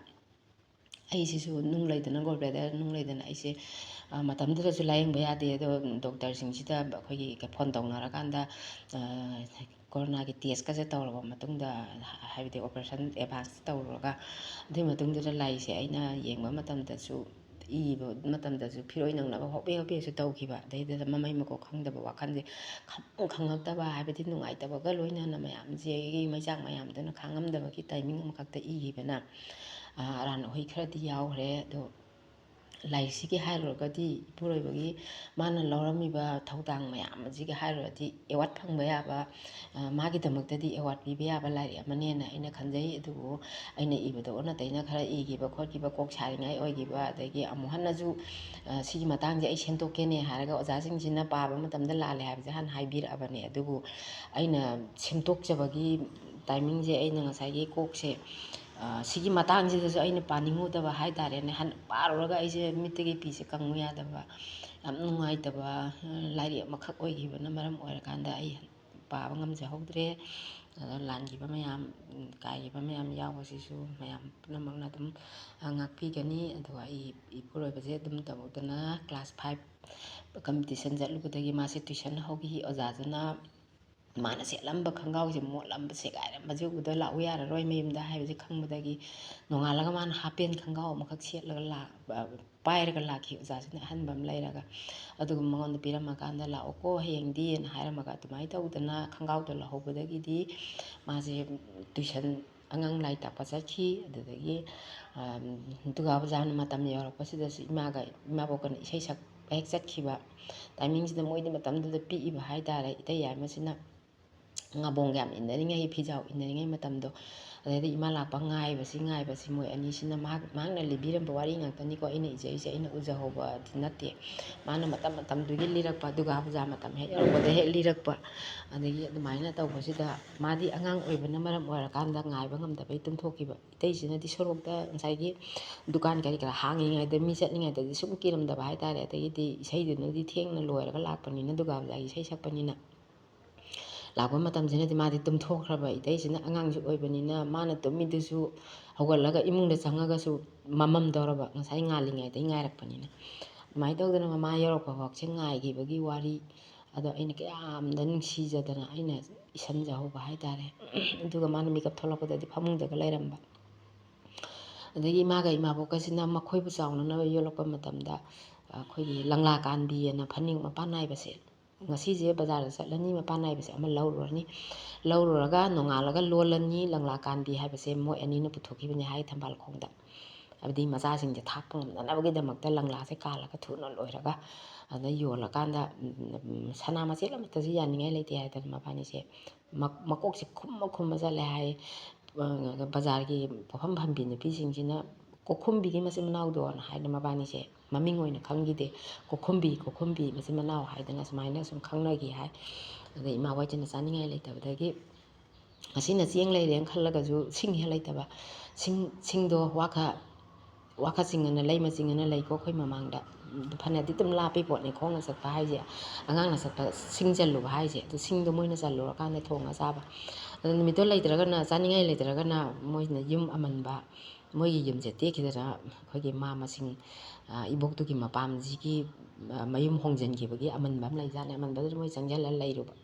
ꯑꯩꯁꯤꯁꯨ ꯅꯨꯡ ꯂꯩꯗꯅ ꯒꯣꯜ ꯕ꯭ꯂꯦꯗꯔ ꯅꯨꯡ ꯂꯩꯗꯅ ꯑꯩꯁꯦ ꯃꯇꯝꯗꯨꯗꯁꯨ ꯂꯥꯏꯌꯦꯡꯕ ꯌꯥꯗꯦ꯫ ꯑꯗꯣ ꯗꯣꯛꯇꯔꯁꯤꯡꯁꯤꯗ ꯑꯩꯈꯣꯏꯒꯤ ꯐꯣꯟ ꯇꯧꯅꯔꯀꯥꯟꯗ ꯀꯣꯔꯣꯅꯥꯒꯤ ꯇꯦꯁꯀꯁꯦ ꯇꯧꯔꯕ ꯃꯇꯨꯡꯗ, ꯍꯥꯏꯕꯗꯤ ꯑꯣꯄꯔꯦꯁꯟ ꯑꯦꯗꯚꯥꯟꯁ ꯇꯧꯔꯨꯔꯒ ꯑꯗꯨꯒꯤ ꯃꯇꯨꯡꯗꯨꯗ ꯂꯥꯏꯁꯦ ꯑꯩꯅ ꯌꯦꯡꯕ ꯃꯇꯝꯗꯁꯨ ꯏꯕ ꯃꯇꯝꯗꯁꯨ ꯐꯤꯔꯣꯏ ꯅꯪꯅꯕ ꯍꯣꯕꯦꯁꯨ ꯇꯧꯈꯤꯕ꯫ ꯑꯗꯩꯗꯨꯗ ꯃꯃꯩ ꯃꯀꯣꯛ ꯈꯪꯗꯕ, ꯋꯥꯈꯜꯁꯦ ꯈꯪꯉꯛꯇꯕ, ꯍꯥꯏꯕꯗꯤ ꯅꯨꯡꯉꯥꯏꯇꯕꯒ ꯂꯣꯏꯅꯅ ꯃꯌꯥꯝꯁꯤꯒꯤ ꯃꯩꯆꯥꯛ ꯃꯌꯥꯝꯗꯨꯅ ꯈꯥꯡꯉꯝꯗꯕꯒꯤ ꯇꯥꯏꯃꯤꯡ ꯑꯃꯈꯛꯇ ꯏꯈꯤꯕꯅ ꯑꯔꯥꯟ ꯑꯍꯣꯏ ꯈꯔꯗꯤ ꯌꯥꯎꯈ꯭ꯔꯦ꯫ ꯑꯗꯣ ꯂꯥꯏꯔꯤꯛꯁꯤꯒꯤ ꯍꯥꯏꯔꯨꯔꯒꯗꯤ ꯏꯄꯨꯔꯣꯏꯕꯒꯤ ꯃꯥꯅ ꯂꯧꯔꯝꯃꯤꯕ ꯊꯧꯗꯥꯡ ꯃꯌꯥꯝ ꯑꯁꯤꯒꯤ ꯍꯥꯏꯔꯨꯔꯗꯤ ꯑꯦꯋꯥꯔꯗ ꯐꯪꯕ ꯌꯥꯕ, ꯃꯥꯒꯤꯗꯃꯛꯇꯗꯤ ꯑꯦꯋꯥꯔꯗ ꯄꯤꯕ ꯌꯥꯕ ꯂꯥꯏꯔꯤꯛ ꯑꯃꯅꯦꯅ ꯑꯩꯅ ꯈꯟꯖꯩ꯫ ꯑꯗꯨꯕꯨ ꯑꯩꯅ ꯏꯕꯗ ꯑꯣꯟꯅ ꯇꯩꯅ ꯈꯔ ꯏꯈꯤꯕ ꯈꯣꯠꯈꯤꯕ, ꯀꯣꯛ ꯁꯥꯔꯤꯉꯥꯏ ꯑꯣꯏꯈꯤꯕ, ꯑꯗꯒꯤ ꯑꯃꯨꯛ ꯍꯟꯅꯁꯨ ꯁꯤꯒꯤ ꯃꯇꯥꯡꯁꯦ ꯑꯩ ꯁꯦꯝꯗꯣꯛꯀꯦꯅꯦ ꯍꯥꯏꯔꯒ ꯑꯣꯖꯥꯁꯤꯡꯁꯤꯅ ꯄꯥꯕ ꯃꯇꯝꯗ ꯂꯥꯜꯂꯦ ꯍꯥꯏꯕꯁꯦ ꯍꯥꯟꯅ ꯍꯥꯏꯕꯤꯔꯛꯑꯕꯅꯦ꯫ ꯑꯗꯨꯕꯨ ꯑꯩꯅ ꯁꯦꯝꯗꯣꯛꯆꯕꯒꯤ ꯇꯥꯏꯃꯤꯡꯁꯦ ꯑꯩꯅ ꯉꯁꯥꯏꯒꯤ ꯀꯣꯛꯁꯦ ꯁꯤꯒꯤ ꯃꯇꯥꯡꯁꯤꯗꯁꯨ ꯑꯩꯅ ꯄꯥꯅꯤꯡꯉꯨꯗꯕ ꯍꯥꯏꯇꯥꯔꯦꯅꯦ꯫ ꯄꯥꯔꯨꯔꯒ ꯑꯩꯁꯦ ꯃꯤꯠꯇꯒꯤ ꯄꯤꯁꯦ ꯀꯪꯉꯨ ꯌꯥꯗꯕ, ꯌꯥꯝ ꯅꯨꯡꯉꯥꯏꯇꯕ ꯂꯥꯏꯔꯤꯛ ꯑꯃꯈꯛ ꯑꯣꯏꯈꯤꯕꯅ ꯃꯔꯝ ꯑꯣꯏꯔꯀꯥꯟꯗ ꯑꯩ ꯄꯥꯕ ꯉꯝꯖꯍꯧꯗ꯭ꯔꯦ꯫ ꯂꯥꯟꯈꯤꯕ ꯃꯌꯥꯝ, ꯀꯥꯏꯈꯤꯕ ꯃꯌꯥꯝ ꯌꯥꯎꯕꯁꯤꯁꯨ ꯃꯌꯥꯝ ꯄꯨꯝꯅꯃꯛꯅ ꯑꯗꯨꯝ ꯉꯥꯛꯄꯤꯒꯅꯤ꯫ ꯑꯗꯨꯒ ꯑꯩ ꯏꯄꯨꯔꯣꯏꯕꯁꯦ ꯑꯗꯨꯝ ꯇꯧꯗꯅ ꯀ꯭ꯂꯥꯁ 5 ꯀꯝꯄꯤꯇꯤꯁꯟ ꯆꯠꯂꯨꯕꯗꯒꯤ ꯃꯥꯁꯦ ꯇꯨꯏꯁꯟ ꯍꯧꯈꯤ꯫ ꯑꯣꯖꯥꯗꯨꯅ ꯃꯥꯅ ꯁꯦꯠꯂꯝꯕ ꯈꯣꯡꯒ꯭ꯔꯥꯎꯁꯦ ꯃꯣꯠꯂꯝꯕ ꯁꯦꯒꯥꯏꯔꯝꯕꯁꯦ ꯎꯕꯗ ꯂꯥꯛꯎ ꯌꯥꯔꯔꯣꯏ ꯃꯌꯨꯝꯗ ꯍꯥꯏꯕꯁꯦ ꯈꯪꯕꯗꯒꯤ ꯅꯣꯡꯉꯥꯜꯂꯒ ꯃꯥꯅ ꯍꯥꯄꯦꯟ ꯈꯣꯡꯒ꯭ꯔꯥꯎ ꯑꯃꯈꯛ ꯁꯦꯠꯂꯒ ꯄꯥꯏꯔꯒ ꯂꯥꯛꯈꯤ, ꯑꯣꯖꯥꯁꯤꯅ ꯑꯍꯟꯕ ꯑꯃ ꯂꯩꯔꯒ꯫ ꯑꯗꯨꯒ ꯃꯉꯣꯟꯗ ꯄꯤꯔꯝꯃꯀꯥꯟꯗ ꯂꯥꯛꯑꯣꯀꯣ ꯍꯌꯦꯡꯗꯤꯅ ꯍꯥꯏꯔꯝꯃꯒ ꯑꯗꯨꯃꯥꯏꯅ ꯇꯧꯗꯅ ꯈꯣꯡꯒ꯭ꯔꯥꯎꯗꯣ ꯂꯧꯍꯧꯕꯗꯒꯤꯗꯤ ꯃꯥꯁꯦ ꯇꯨꯏꯁꯟ ꯑꯉꯥꯡ ꯂꯥꯏꯔꯤꯛ ꯇꯥꯛꯄ ꯆꯠꯈꯤ꯫ ꯑꯗꯨꯗꯒꯤ ꯗꯨꯔꯒꯥ ꯄꯨꯖꯥꯅ ꯃꯇꯝ ꯌꯧꯔꯛꯄꯁꯤꯗꯁꯨ ꯏꯃꯥꯕꯣꯛꯀꯅ ꯏꯁꯩ ꯁꯛꯄ ꯍꯦꯛ ꯆꯠꯈꯤꯕ ꯇꯥꯏꯃꯤꯡꯁꯤꯗ ꯃꯣꯏꯗꯤ ꯃꯇꯝꯗꯨꯗ ꯄꯤꯛꯏꯕ ꯍꯥꯏꯇꯥꯔꯦ꯫ ꯏꯇꯩꯌꯥꯏꯃꯁꯤꯅ ꯉꯥꯕꯣꯡꯒ ꯌꯥꯝ ꯏꯟꯅꯔꯤꯉꯩ, ꯐꯤꯖꯥꯎ ꯏꯟꯅꯔꯤꯉꯩ ꯃꯇꯝꯗꯣ, ꯑꯗꯩꯗ ꯏꯃꯥ ꯂꯥꯛꯄ ꯉꯥꯏꯕꯁꯤ ꯃꯣꯏ ꯑꯅꯤꯁꯤꯅ ꯃꯍꯥꯛꯅ ꯂꯤꯕꯤꯔꯝꯕ ꯋꯥꯔꯤ ꯉꯥꯛꯇꯅꯤꯀꯣ ꯑꯩꯅ ꯏꯖꯔꯤꯁꯦ, ꯑꯩꯅ ꯎꯖꯍꯧꯕꯗꯤ ꯅꯠꯇꯦ꯫ ꯃꯥꯅ ꯃꯇꯝꯗꯨꯒꯤ ꯂꯤꯔꯛꯄ, ꯗꯨꯔꯒꯥ ꯄꯨꯖꯥ ꯃꯇꯝ ꯍꯦꯛ ꯌꯧꯔꯛꯄꯗ ꯍꯦꯛ ꯂꯤꯔꯛꯄ꯫ ꯑꯗꯒꯤ ꯑꯗꯨꯃꯥꯏꯅ ꯇꯧꯕꯁꯤꯗ ꯃꯥꯗꯤ ꯑꯉꯥꯡ ꯑꯣꯏꯕꯅ ꯃꯔꯝ ꯑꯣꯏꯔꯀꯥꯟꯗ ꯉꯥꯏꯕ ꯉꯝꯗꯕꯩ ꯇꯨꯝꯊꯣꯛꯈꯤꯕ꯫ ꯏꯇꯩꯁꯤꯅꯗꯤ ꯁꯣꯔꯣꯛꯇ ꯉꯁꯥꯏꯒꯤ ꯗꯨꯀꯥꯟ ꯀꯔꯤ ꯀꯔꯥ ꯍꯥꯡꯉꯤꯉꯩꯗ ꯃꯤ ꯆꯠꯂꯤꯉꯩꯗꯗꯤ ꯁꯨꯝ ꯀꯤꯔꯝꯗꯕ ꯍꯥꯏꯇꯥꯔꯦ꯫ ꯑꯗꯒꯤꯗꯤ ꯏꯁꯩꯗꯨꯅꯗꯤ ꯊꯦꯡꯅ ꯂꯣꯏꯔꯒ ꯂꯥꯛꯄꯅꯤꯅ, ꯗꯨꯔꯒꯥ ꯄꯨꯖꯥꯒꯤ ꯏꯁꯩ ꯁꯛꯄꯅꯤꯅ ꯂꯥꯛꯄ ꯃꯇꯝꯁꯤꯅꯗꯤ ꯃꯥꯗꯤ ꯇꯨꯝꯊꯣꯛꯈ꯭ꯔꯕ꯫ ꯏꯇꯩꯁꯤꯅ ꯑꯉꯥꯡꯁꯨ ꯑꯣꯏꯕꯅꯤꯅ ꯃꯥꯅ ꯇꯨꯝꯃꯤꯗꯨꯁꯨ ꯍꯧꯒꯠꯂꯒ ꯏꯃꯨꯡꯗ ꯆꯪꯉꯒꯁꯨ ꯃꯝꯃꯝꯗꯧꯔꯕ, ꯉꯁꯥꯏ ꯉꯥꯜꯂꯤꯉꯩꯗꯩ ꯉꯥꯏꯔꯛꯄꯅꯤꯅ꯫ ꯑꯗꯨꯃꯥꯏꯅ ꯇꯧꯗꯅ ꯃꯃꯥ ꯌꯧꯔꯛꯄ ꯐꯥꯎꯁꯦ ꯉꯥꯏꯈꯤꯕꯒꯤ ꯋꯥꯔꯤ ꯑꯗꯣ ꯑꯩꯅ ꯀꯌꯥꯝꯗ ꯅꯨꯡꯁꯤꯖꯗꯅ ꯑꯩꯅ ꯏꯁꯟꯖꯍꯧꯕ ꯍꯥꯏꯇꯥꯔꯦ꯫ ꯑꯗꯨꯒ ꯃꯥꯅ ꯃꯤꯀꯞ ꯊꯣꯛꯂꯛꯄꯗꯗꯤ ꯐꯃꯨꯡꯗꯒ ꯂꯩꯔꯝꯕ꯫ ꯑꯗꯒꯤ ꯏꯃꯥꯒ ꯏꯃꯥꯕꯣꯛꯀꯁꯤꯅ ꯃꯈꯣꯏꯕꯨ ꯆꯥꯎꯅꯅꯕ ꯌꯣꯛꯂꯛꯄ ꯃꯇꯝꯗ ꯑꯩꯈꯣꯏꯒꯤ ꯂꯪꯂꯥ ꯀꯥꯟꯕꯤꯑꯅ ꯐꯅꯦꯛ ꯃꯄꯥꯟ ꯅꯥꯏꯕꯁꯦ, ꯉꯁꯤꯁꯦ ꯕꯖꯥꯔꯗ ꯆꯠꯂꯅꯤ, ꯃꯄꯥꯟ ꯅꯥꯏꯕꯁꯦ ꯑꯃ ꯂꯧꯔꯨꯔꯅꯤ, ꯂꯧꯔꯨꯔꯒ ꯅꯣꯡꯉꯥꯜꯂꯒ ꯂꯣꯜꯂꯅꯤ꯫ ꯂꯪꯂꯥ ꯀꯥꯟꯕꯤ ꯍꯥꯏꯕꯁꯦ ꯃꯣꯏ ꯑꯅꯤꯅ ꯄꯨꯊꯣꯛꯈꯤꯕꯅꯤ ꯍꯥꯏ ꯊꯝꯕꯥꯜꯈꯣꯡꯗ꯫ ꯍꯥꯏꯕꯗꯤ ꯃꯆꯥꯁꯤꯡꯁꯦ ꯊꯥꯛꯄ ꯉꯝꯅꯅꯕꯒꯤꯗꯃꯛꯇ ꯂꯪꯂꯥꯁꯦ ꯀꯥꯜꯂꯒ ꯊꯨꯅ ꯂꯣꯏꯔꯒ ꯑꯗ ꯌꯣꯜꯂꯀꯥꯟꯗ ꯁꯅꯥ ꯃꯆꯦꯠ ꯑꯃꯠꯇꯁꯨ ꯌꯥꯅꯤꯡꯉꯥꯏ ꯂꯩꯇꯦ ꯍꯥꯏꯗꯅ ꯃꯕꯥꯅꯤꯁꯦ ꯃꯀꯣꯛꯁꯦ ꯈꯨꯝꯃ ꯆꯠꯂꯦ ꯍꯥꯏ꯫ ꯕꯖꯥꯔꯒꯤ ꯄꯣꯠꯐꯝ ꯐꯝꯕꯤ ꯅꯨꯄꯤꯁꯤꯡꯁꯤꯅ ꯀꯣꯛꯈꯨꯝꯕꯤꯒꯤ ꯃꯆꯤꯟ ꯃꯅꯥꯎꯗꯣꯅ ꯍꯥꯏꯗꯅ ꯃꯕꯥꯅꯤꯁꯦ ꯃꯃꯤꯡ ꯑꯣꯏꯅ ꯈꯪꯈꯤꯗꯦ, ꯀꯣꯛꯈꯨꯝꯕꯤ ꯃꯆꯤꯟ ꯃꯅꯥꯎ ꯍꯥꯏꯗꯅ ꯁꯨꯃꯥꯏꯅ ꯁꯨꯝ ꯈꯪꯅꯈꯤ ꯍꯥꯏ꯫ ꯑꯗꯩ ꯏꯃꯥ ꯋꯥꯏꯆꯤꯟꯅ ꯆꯥꯅꯤꯡꯉꯥꯏ ꯂꯩꯇꯕꯗꯒꯤ ꯉꯁꯤꯅ ꯆꯦꯡ ꯂꯩꯔꯦꯅ ꯈꯜꯂꯒꯁꯨ ꯁꯤꯡ ꯍꯦꯛ ꯂꯩꯇꯕ, ꯁꯤꯡꯗꯣ ꯋꯥꯈ ꯆꯤꯡꯉꯅ ꯂꯩꯃ ꯆꯤꯡꯉꯅ ꯂꯩꯀꯣ ꯑꯩꯈꯣꯏ ꯃꯃꯥꯡꯗ, ꯐꯅꯗꯤ ꯑꯗꯨꯝ ꯂꯥꯞꯄꯤ ꯄꯣꯠꯅꯤ ꯈꯣꯡꯅ ꯆꯠꯄ ꯍꯥꯏꯁꯦ, ꯑꯉꯥꯡꯅ ꯆꯠꯄ ꯁꯤꯡ ꯆꯜꯂꯨꯕ ꯍꯥꯏꯁꯦ꯫ ꯑꯗꯨ ꯁꯤꯡꯗꯣ ꯃꯣꯏꯅ ꯆꯜꯂꯨꯔꯀꯥꯟꯗ ꯊꯣꯡꯉ ꯆꯥꯕ꯫ ꯑꯗꯨ ꯅꯨꯃꯤꯠꯇꯣ ꯂꯩꯇ꯭ꯔꯒꯅ, ꯆꯥꯅꯤꯡꯉꯥꯏ ꯂꯩꯇ꯭ꯔꯒꯅ ꯃꯣꯏꯅ ꯌꯨꯝ ꯑꯃꯟꯕ, ꯃꯣꯏꯒꯤ ꯌꯨꯝꯁꯦ ꯇꯦꯛꯈꯤꯗꯅ ꯑꯩꯈꯣꯏꯒꯤ ꯃꯥ ꯃꯁꯤꯡ ꯏꯕꯣꯛꯇꯨꯒꯤ ꯃꯄꯥꯝꯁꯤꯒꯤ ꯃꯌꯨꯝ ꯍꯣꯡꯖꯤꯟꯈꯤꯕꯒꯤ ꯑꯃꯟꯕ ꯑꯃ ꯂꯩꯖꯥꯠꯅꯤ ꯑꯃꯟꯕꯗꯨꯗ ꯃꯣꯏ ꯆꯪꯁꯤꯜꯂ ꯂꯩꯔꯨꯕ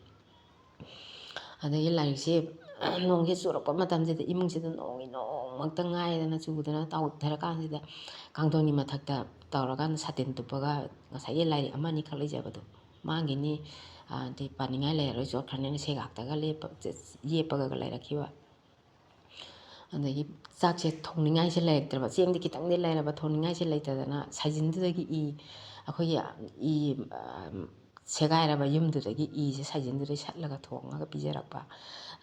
ꯑꯗꯒꯤ ꯂꯥꯏꯔꯤꯛꯁꯦ ꯅꯣꯡꯁꯦ ꯆꯨꯔꯛꯄ ꯃꯇꯝꯁꯤꯗ ꯏꯃꯨꯡꯁꯤꯗ ꯅꯣꯡꯃꯛꯇ ꯉꯥꯏꯗꯅ ꯆꯨꯗꯅ ꯇꯥꯎꯊꯔꯀꯥꯟꯁꯤꯗ ꯀꯥꯡꯊꯣꯟꯒꯤ ꯃꯊꯛꯇ ꯇꯧꯔꯀꯥꯟꯗ ꯁꯥꯇꯤꯟ ꯇꯨꯞꯄꯒ ꯉꯁꯥꯏꯒꯤ ꯂꯥꯏꯔꯤꯛ ꯑꯃ ꯑꯅꯤꯈꯛ ꯂꯩꯖꯕꯗꯣ ꯃꯥꯡꯈꯤꯅꯤ ꯑꯗꯩ ꯄꯥꯅꯤꯡꯉꯥꯏ ꯂꯩꯔꯔꯣꯏ ꯆꯣꯠꯈ꯭ꯔꯅꯤꯅ ꯁꯦꯒꯥꯛꯇꯒ ꯌꯦꯞꯄꯒ ꯂꯩꯔꯛꯈꯤꯕ ꯑꯗꯒꯤ ꯆꯥꯛꯁꯦ ꯊꯣꯡꯅꯤꯡꯉꯥꯏꯁꯦ ꯂꯩꯔꯛꯇ꯭ꯔꯕ ꯆꯦꯡꯗꯤ ꯈꯤꯇꯪꯗꯤ ꯂꯩꯔꯕ ꯊꯣꯡꯅꯤꯡꯉꯥꯏꯁꯦ ꯂꯩꯇꯗꯅ ꯁꯥꯏꯖꯤꯟꯗꯨꯗꯒꯤ ꯑꯩꯈꯣꯏꯒꯤ ꯁꯦꯒꯥꯏꯔꯕ ꯌꯨꯝꯗꯨꯗꯒꯤ ꯏꯁꯦ ꯁꯥꯏꯖꯤꯟꯗꯨꯗꯒꯤ ꯁꯠꯂꯒ ꯊꯣꯡꯉꯒ ꯄꯤꯖꯔꯛꯄ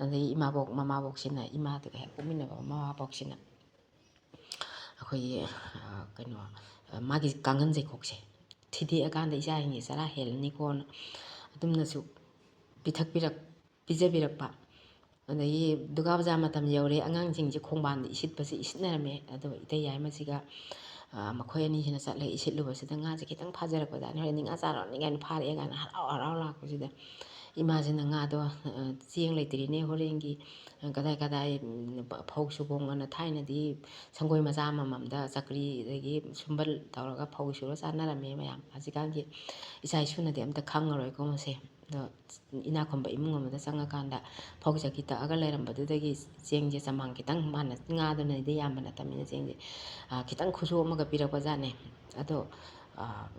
ꯑꯗꯒꯤ ꯃꯃꯥꯕꯣꯛꯁꯤꯅ ꯏꯃꯥꯗꯨꯒ ꯍꯦꯛ ꯄꯣꯛꯃꯤꯟꯅꯕ ꯃꯃꯥꯕꯣꯛꯁꯤꯅ ꯑꯩꯈꯣꯏꯒꯤ ꯀꯩꯅꯣ ꯃꯥꯒꯤ ꯀꯥꯡꯈꯟ ꯆꯩꯈꯣꯛꯁꯦ ꯊꯤꯗꯦꯛꯑꯀꯥꯟꯗ ꯏꯆꯥꯁꯤꯡꯁꯦ ꯆꯔꯥ ꯍꯦꯜꯂꯅꯤꯀꯣꯅ ꯑꯗꯨꯝꯅꯁꯨ ꯄꯤꯖꯕꯤꯔꯛꯄ ꯑꯗꯒꯤ ꯗꯨꯔꯒꯥ ꯄꯨꯖꯥ ꯃꯇꯝ ꯌꯧꯔꯦ ꯑꯉꯥꯡꯁꯤꯡꯁꯦ ꯈꯣꯡꯕꯥꯟꯗ ꯏꯁꯤꯠꯄꯁꯤ ꯏꯁꯤꯠꯅꯔꯝꯃꯦ ꯑꯗꯣ ꯏꯇꯩ ꯌꯥꯏꯃꯁꯤꯒ ꯃꯈꯣꯏ ꯑꯅꯤꯁꯤꯅ ꯆꯠꯂꯒ ꯏꯁꯤꯠꯂꯨꯕꯁꯤꯗ ꯉꯥꯁꯦ ꯈꯤꯇꯪ ꯐꯥꯖꯔꯛꯄꯖꯥꯠꯅꯤ ꯍꯣꯔꯦꯟ ꯉꯥ ꯆꯥꯔꯣꯅꯤ ꯀꯥꯏꯅ ꯐꯥꯔꯛꯑꯦ ꯀꯥꯏꯅ ꯍꯔꯥꯎ ꯍꯔꯥꯎ ꯂꯥꯛꯄꯁꯤꯗ ꯏꯃꯥꯁꯤꯅ ꯉꯥꯗꯣ ꯆꯦꯡ ꯂꯩꯇ꯭ꯔꯤꯅꯦ ꯍꯣꯔꯦꯟꯒꯤ ꯀꯗꯥꯏ ꯐꯧ ꯁꯨꯕꯣꯡ ꯊꯥꯏꯅꯗꯤ ꯁꯪꯒꯣꯏ ꯃꯆꯥ ꯑꯃꯃꯝꯗ ꯆꯀ꯭ꯔꯤ ꯑꯗꯒꯤ ꯁꯨꯝꯕꯜ ꯇꯧꯔꯒ ꯐꯧ ꯁꯨꯔ ꯆꯥꯅꯔꯝꯃꯦ ꯃꯌꯥꯝ ꯍꯧꯖꯤꯛꯀꯥꯟꯒꯤ ꯏꯆꯥ ꯏꯁꯨꯅꯗꯤ ꯑꯝꯇ ꯈꯪꯉꯔꯣꯏꯀꯣ ꯃꯁꯦ ꯑꯗꯣ ꯏꯅꯥꯛ ꯈꯨꯟꯕ ꯏꯃꯨꯡ ꯑꯃꯗ ꯆꯪꯉꯀꯥꯟꯗ ꯐꯧ ꯆꯛꯀꯤ ꯇꯛꯑꯒ ꯂꯩꯔꯝꯕꯗꯨꯗꯒꯤ ꯆꯦꯡꯁꯦ ꯆꯃꯥꯡ ꯈꯤꯇꯪ ꯃꯥꯅ ꯉꯥꯗꯨꯅꯗꯤ ꯌꯥꯝꯕ ꯅꯠꯇꯕꯅꯤꯅ ꯆꯦꯡꯁꯦ ꯈꯤꯇꯪ ꯈꯨꯁꯣꯛꯑꯃꯒ ꯄꯤꯔꯛꯄ ꯖꯥꯠꯅꯦ ꯑꯗꯣ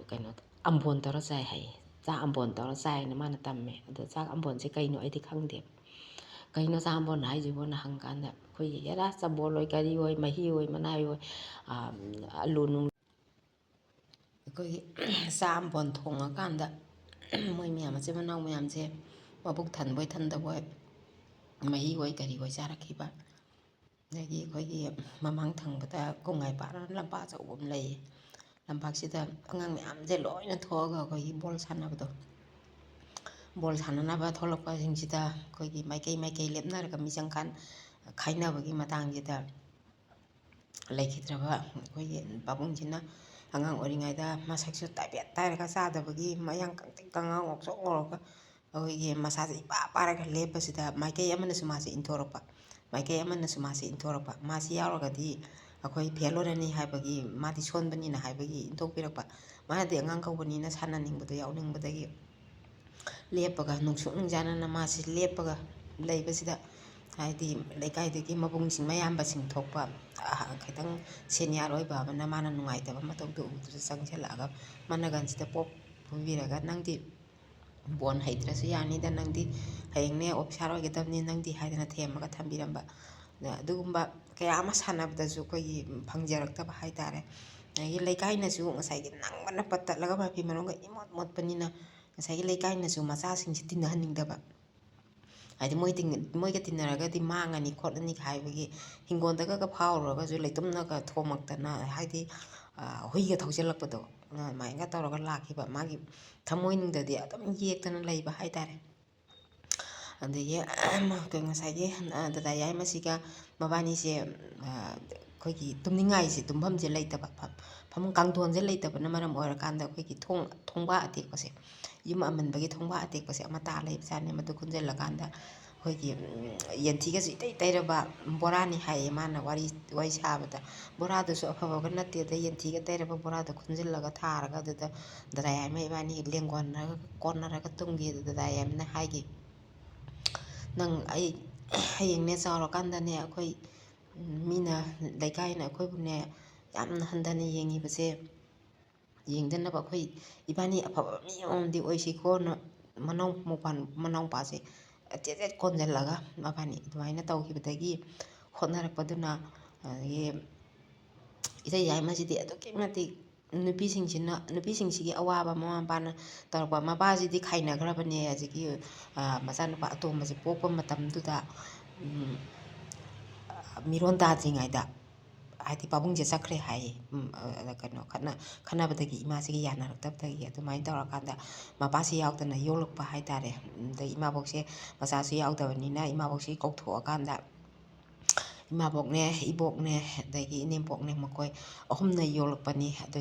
ꯀꯩꯅꯣ ꯑꯝꯕꯣꯟ ꯇꯧꯔ ꯆꯥꯏ ꯍꯥꯏꯌꯦ ꯆꯥꯛ ꯑꯝꯕꯣꯟ ꯇꯧꯔ ꯆꯥꯏꯅ ꯃꯥꯅ ꯇꯝꯃꯦ ꯑꯗꯣ ꯆꯥꯛ ꯑꯝꯕꯣꯟꯁꯦ ꯀꯩꯅꯣ ꯑꯩꯗꯤ ꯈꯪꯗꯦꯕ ꯀꯩꯅꯣ ꯆꯥꯛ ꯑꯝꯕꯣꯟ ꯍꯥꯏꯁꯤꯕꯣꯅ ꯍꯪꯀꯥꯟꯗ ꯑꯩꯈꯣꯏꯒꯤ ꯍꯦꯔꯥ ꯆꯕꯣꯜ ꯑꯣꯏ ꯀꯔꯤ ꯑꯣꯏ ꯃꯍꯤ ꯑꯣꯏ ꯃꯅꯥꯏ ꯑꯣꯏ ꯑꯂꯨ ꯅꯨꯡ ꯑꯩꯈꯣꯏꯒꯤ ꯆꯥꯛ ꯑꯝꯕꯣꯟ ꯊꯣꯡꯉꯀꯥꯟꯗ ꯃꯣꯏ ꯃꯌꯥꯝ ꯃꯆꯤꯟ ꯃꯅꯥꯎ ꯃꯌꯥꯝꯁꯦ ꯃꯕꯨꯛ ꯊꯟꯕꯣꯏ ꯊꯟꯗꯕꯣꯏ ꯃꯍꯤ ꯑꯣꯏ ꯀꯔꯤ ꯑꯣꯏ ꯆꯥꯔꯛꯈꯤꯕ ꯑꯗꯒꯤ ꯑꯩꯈꯣꯏꯒꯤ ꯃꯃꯥꯡ ꯊꯪꯕꯗ ꯀꯣꯡꯉꯥꯏ ꯄꯥꯠꯅ ꯂꯝꯄꯥꯛ ꯑꯆꯧꯕ ꯑꯃ ꯂꯩꯌꯦ ꯂꯝꯄꯥꯛꯁꯤꯗ ꯑꯉꯥꯡ ꯃꯌꯥꯝꯁꯦ ꯂꯣꯏꯅ ꯊꯣꯛꯑꯒ ꯑꯩꯈꯣꯏꯒꯤ ꯕꯣꯜ ꯁꯥꯟꯅꯕꯗꯣ ꯕꯣꯜ ꯁꯥꯟꯅꯅꯕ ꯊꯣꯛꯂꯛꯄꯁꯤꯡꯁꯤꯗ ꯑꯩꯈꯣꯏꯒꯤ ꯃꯥꯏꯀꯩ ꯂꯦꯞꯅꯔꯒ ꯃꯤꯆꯪ ꯈꯥꯏꯅꯕꯒꯤ ꯃꯇꯥꯡꯁꯤꯗ ꯂꯩꯈꯤꯗ꯭ꯔꯕ ꯑꯩꯈꯣꯏꯒꯤ ꯄꯥꯕꯨꯡꯁꯤꯅ ꯑꯉꯥꯡ ꯑꯣꯏꯔꯤꯉꯩꯗ ꯃꯁꯛꯁꯨ ꯇꯥꯏꯕꯦꯠ ꯇꯥꯏꯔꯒ ꯆꯥꯗꯕꯒꯤ ꯃꯌꯥꯡ ꯀꯪꯇ꯭ꯔꯤꯛ ꯀꯪꯉꯒ ꯉꯧꯁꯣꯛ ꯉꯧꯔꯒ ꯑꯩꯈꯣꯏꯒꯤ ꯃꯁꯥꯁꯦ ꯏꯄꯥ ꯄꯥꯔꯒ ꯂꯦꯞꯄꯁꯤꯗ ꯃꯥꯏꯀꯩ ꯑꯃꯅꯁꯨ ꯃꯥꯁꯦ ꯏꯟꯊꯣꯔꯛꯄ ꯃꯥꯏꯀꯩ ꯑꯃꯅꯁꯨ ꯃꯥꯁꯦ ꯏꯟꯊꯣꯔꯛꯄ ꯃꯥꯁꯤ ꯌꯥꯎꯔꯒꯗꯤ ꯑꯩꯈꯣꯏ ꯐꯦꯜ ꯑꯣꯏꯔꯅꯤ ꯍꯥꯏꯕꯒꯤ ꯃꯥꯗꯤ ꯁꯣꯟꯕꯅꯤꯅ ꯍꯥꯏꯕꯒꯤ ꯏꯟꯊꯣꯛꯄꯤꯔꯛꯄ ꯃꯥꯅꯗꯤ ꯑꯉꯥꯡ ꯀꯧꯕꯅꯤꯅ ꯁꯥꯟꯅꯅꯤꯡꯕꯗꯣ ꯌꯥꯎꯅꯤꯡꯕꯗꯒꯤ ꯂꯦꯞꯄꯒ ꯅꯨꯡꯁꯨꯛ ꯅꯨꯡꯖꯥꯅꯅ ꯃꯥꯁꯤ ꯂꯦꯞꯄꯒ ꯂꯩꯕꯁꯤꯗ ꯍꯥꯏꯗꯤ ꯂꯩꯀꯥꯏꯗꯒꯤ ꯃꯕꯨꯡꯁꯤꯡ ꯃꯌꯥꯝꯕꯁꯤꯡ ꯊꯣꯛꯄ ꯈꯤꯇꯪ ꯁꯦꯅꯤꯌꯥꯔ ꯑꯣꯏꯕ ꯑꯃꯅ ꯃꯥꯅ ꯅꯨꯡꯉꯥꯏꯇꯕ ꯃꯇꯧꯗꯨ ꯎꯕꯗꯨꯗ ꯆꯪꯁꯤꯜꯂꯛꯑꯒ ꯃꯅꯒꯟꯁꯤꯗ ꯄꯣꯞ ꯄꯨꯕꯤꯔꯒ ꯅꯪꯗꯤ ꯕꯣꯟ ꯍꯩꯇ꯭ꯔꯁꯨ ꯌꯥꯅꯤꯗ ꯅꯪꯗꯤ ꯍꯌꯦꯡꯅꯦ ꯑꯣꯐꯤꯁꯥꯔ ꯑꯣꯏꯒꯗꯕꯅꯤ ꯅꯪꯗꯤ ꯍꯥꯏꯗꯅ ꯊꯦꯝꯃꯒ ꯊꯝꯕꯤꯔꯝꯕ ꯑꯗꯨꯒꯨꯝꯕ ꯀꯌꯥ ꯑꯃ ꯁꯥꯟꯅꯕꯗꯁꯨ ꯑꯩꯈꯣꯏꯒꯤ ꯐꯪꯖꯔꯛꯇꯕ ꯍꯥꯏꯇꯥꯔꯦ ꯑꯗꯒꯤ ꯂꯩꯀꯥꯏꯅꯁꯨ ꯉꯁꯥꯏꯒꯤ ꯅꯪꯕꯅ ꯄꯠꯇꯠꯂꯒ ꯃꯐꯤ ꯃꯔꯣꯡꯒ ꯏꯃꯣꯠ ꯃꯣꯠꯄꯅꯤꯅ ꯉꯁꯥꯏꯒꯤ ꯂꯩꯀꯥꯏꯅꯁꯨ ꯃꯆꯥꯁꯤꯡꯁꯤ ꯇꯤꯟꯅꯍꯟꯅꯤꯡꯗꯕ ꯍꯥꯏꯗꯤ ꯃꯣꯏꯒ ꯇꯤꯟꯅꯔꯒꯗꯤ ꯃꯥꯡꯉꯅꯤ ꯈꯣꯠꯂꯅꯤ ꯍꯥꯏꯕꯒꯤ ꯍꯤꯡꯒꯣꯜꯗꯒ ꯐꯥꯎꯔꯨꯔꯒꯁꯨ ꯂꯩꯇꯨꯝꯅꯒ ꯊꯣꯝꯃꯛꯇꯅ ꯍꯥꯏꯗꯤ ꯍꯨꯏꯒ ꯊꯧꯖꯤꯜꯂꯛꯄꯗꯣ ꯑꯗꯨꯃꯥꯏꯅꯒ ꯇꯧꯔꯒ ꯂꯥꯛꯈꯤꯕ ꯃꯥꯒꯤ ꯊꯃꯣꯏꯅꯨꯡꯗꯗꯤ ꯑꯗꯨꯝ ꯌꯦꯛꯇꯅ ꯂꯩꯕ ꯍꯥꯏꯇꯥꯔꯦ ꯑꯗꯒꯤ ꯉꯁꯥꯏꯒꯤ ꯗꯗꯥ ꯌꯥꯏꯃꯁꯤꯒ ꯃꯕꯥꯅꯤꯁꯦ ꯑꯩꯈꯣꯏꯒꯤ ꯇꯨꯝꯅꯤꯡꯉꯥꯏꯁꯦ ꯇꯨꯝꯐꯝꯁꯦ ꯂꯩꯇꯕ ꯐꯃꯨꯡ ꯀꯥꯡꯊꯣꯟꯁꯦ ꯂꯩꯇꯕꯅ ꯃꯔꯝ ꯑꯣꯏꯔꯀꯥꯟꯗ ꯑꯩꯈꯣꯏꯒꯤ ꯊꯣꯡꯕꯥ ꯑꯇꯦꯛꯄꯁꯦ ꯌꯨꯝ ꯑꯃꯟꯕꯒꯤ ꯊꯣꯡꯕꯥ ꯑꯇꯦꯛꯄꯁꯦ ꯑꯃ ꯇꯥ ꯂꯩꯕꯖꯥꯠꯅꯤ ꯃꯗꯨ ꯈꯨꯟꯖꯤꯜꯂꯀꯥꯟꯗ ꯑꯩꯈꯣꯏꯒꯤ ꯌꯦꯟꯊꯤꯒꯁꯨ ꯏꯇꯩ ꯇꯩꯔꯕ ꯕꯣꯔꯥꯅꯤ ꯍꯥꯏꯌꯦ ꯃꯥꯅ ꯋꯥꯔꯤ ꯁꯥꯕꯗ ꯕꯣꯔꯥꯗꯨꯁꯨ ꯑꯐꯕꯒ ꯅꯠꯇꯦꯗ ꯌꯦꯟꯊꯤꯒ ꯇꯩꯔꯕ ꯕꯣꯔꯥꯗꯣ ꯈꯨꯟꯖꯤꯜꯂꯒ ꯊꯥꯔꯒ ꯑꯗꯨꯗ ꯗꯗꯥ ꯌꯥꯏꯃ ꯏꯕꯥꯅꯤ ꯂꯦꯡꯒꯣꯟꯅꯔꯒ ꯀꯣꯟꯅꯔꯒ ꯇꯨꯝꯒꯤ ꯗꯗꯥ ꯌꯥꯏꯃꯅ ꯍꯥꯏꯈꯤ ꯅꯪ ꯑꯩ ꯍꯌꯦꯡꯅꯦ ꯆꯥꯎꯔꯀꯥꯟꯗꯅꯦ ꯑꯩꯈꯣꯏ ꯃꯤꯅ ꯂꯩꯀꯥꯏꯅ ꯑꯩꯈꯣꯏꯕꯨꯅꯦ ꯌꯥꯝꯅ ꯍꯟꯊꯅ ꯌꯦꯡꯉꯤꯕꯁꯦ ꯌꯦꯡꯗꯅꯕ ꯑꯩꯈꯣꯏ ꯏꯕꯥꯅꯤ ꯑꯐꯕ ꯃꯤ ꯑꯃꯃꯝꯗꯤ ꯑꯣꯏꯁꯤꯀꯣꯅ ꯃꯅꯥꯎꯄꯥꯁꯦ ꯆꯦꯠ ꯀꯣꯟꯁꯤꯜꯂꯒ ꯃꯕꯥꯅꯤ ꯑꯗꯨꯃꯥꯏꯅ ꯇꯧꯈꯤꯕꯗꯒꯤ ꯍꯣꯠꯅꯔꯛꯄꯗꯨꯅ ꯑꯗꯒꯤ ꯏꯇꯩ ꯌꯥꯏꯃꯁꯤꯗꯤ ꯑꯗꯨꯛꯀꯤ ꯃꯇꯤꯛ ꯅꯨꯄꯤꯁꯤꯡꯁꯤꯒꯤ ꯑꯋꯥꯕ ꯃꯃꯥ ꯃꯄꯥꯅ ꯇꯧꯔꯛꯄ ꯃꯄꯥꯁꯤꯗꯤ ꯈꯥꯏꯅꯈ꯭ꯔꯕꯅꯦ ꯍꯧꯖꯤꯛꯀꯤ ꯃꯆꯥꯅꯨꯄꯥ ꯑꯇꯣꯝꯕꯁꯦ ꯄꯣꯛꯄ ꯃꯇꯝꯗꯨꯗ ꯃꯤꯔꯣꯟ ꯇꯥꯗ꯭ꯔꯤꯉꯩꯗ ꯍꯥꯏꯗꯤ ꯄꯥꯕꯨꯡꯁꯦ ꯆꯠꯈ꯭ꯔꯦ ꯍꯥꯏꯌꯦ ꯀꯩꯅꯣ ꯈꯠꯅꯕꯗꯒꯤ ꯏꯃꯥꯁꯤꯒ ꯌꯥꯅꯔꯛꯇꯕꯗꯒꯤ ꯑꯗꯨꯃꯥꯏꯅ ꯇꯧꯔꯀꯥꯟꯗ ꯃꯄꯥꯁꯤ ꯌꯥꯎꯗꯅ ꯌꯣꯛꯂꯛꯄ ꯍꯥꯏꯇꯥꯔꯦ ꯑꯗꯩ ꯏꯃꯥꯕꯣꯛꯁꯦ ꯃꯆꯥꯁꯨ ꯌꯥꯎꯗꯕꯅꯤꯅ ꯏꯃꯥꯕꯣꯛꯁꯤ ꯀꯧꯊꯣꯛꯑꯀꯥꯟꯗ ꯏꯃꯥꯕꯣꯛꯅꯦ ꯏꯕꯣꯛꯅꯦ ꯑꯗꯒꯤ ꯏꯅꯦꯝꯄꯣꯛꯅꯦ ꯃꯈꯣꯏ ꯑꯍꯨꯝꯅ ꯌꯣꯛꯂꯛꯄꯅꯤ ꯑꯗꯨ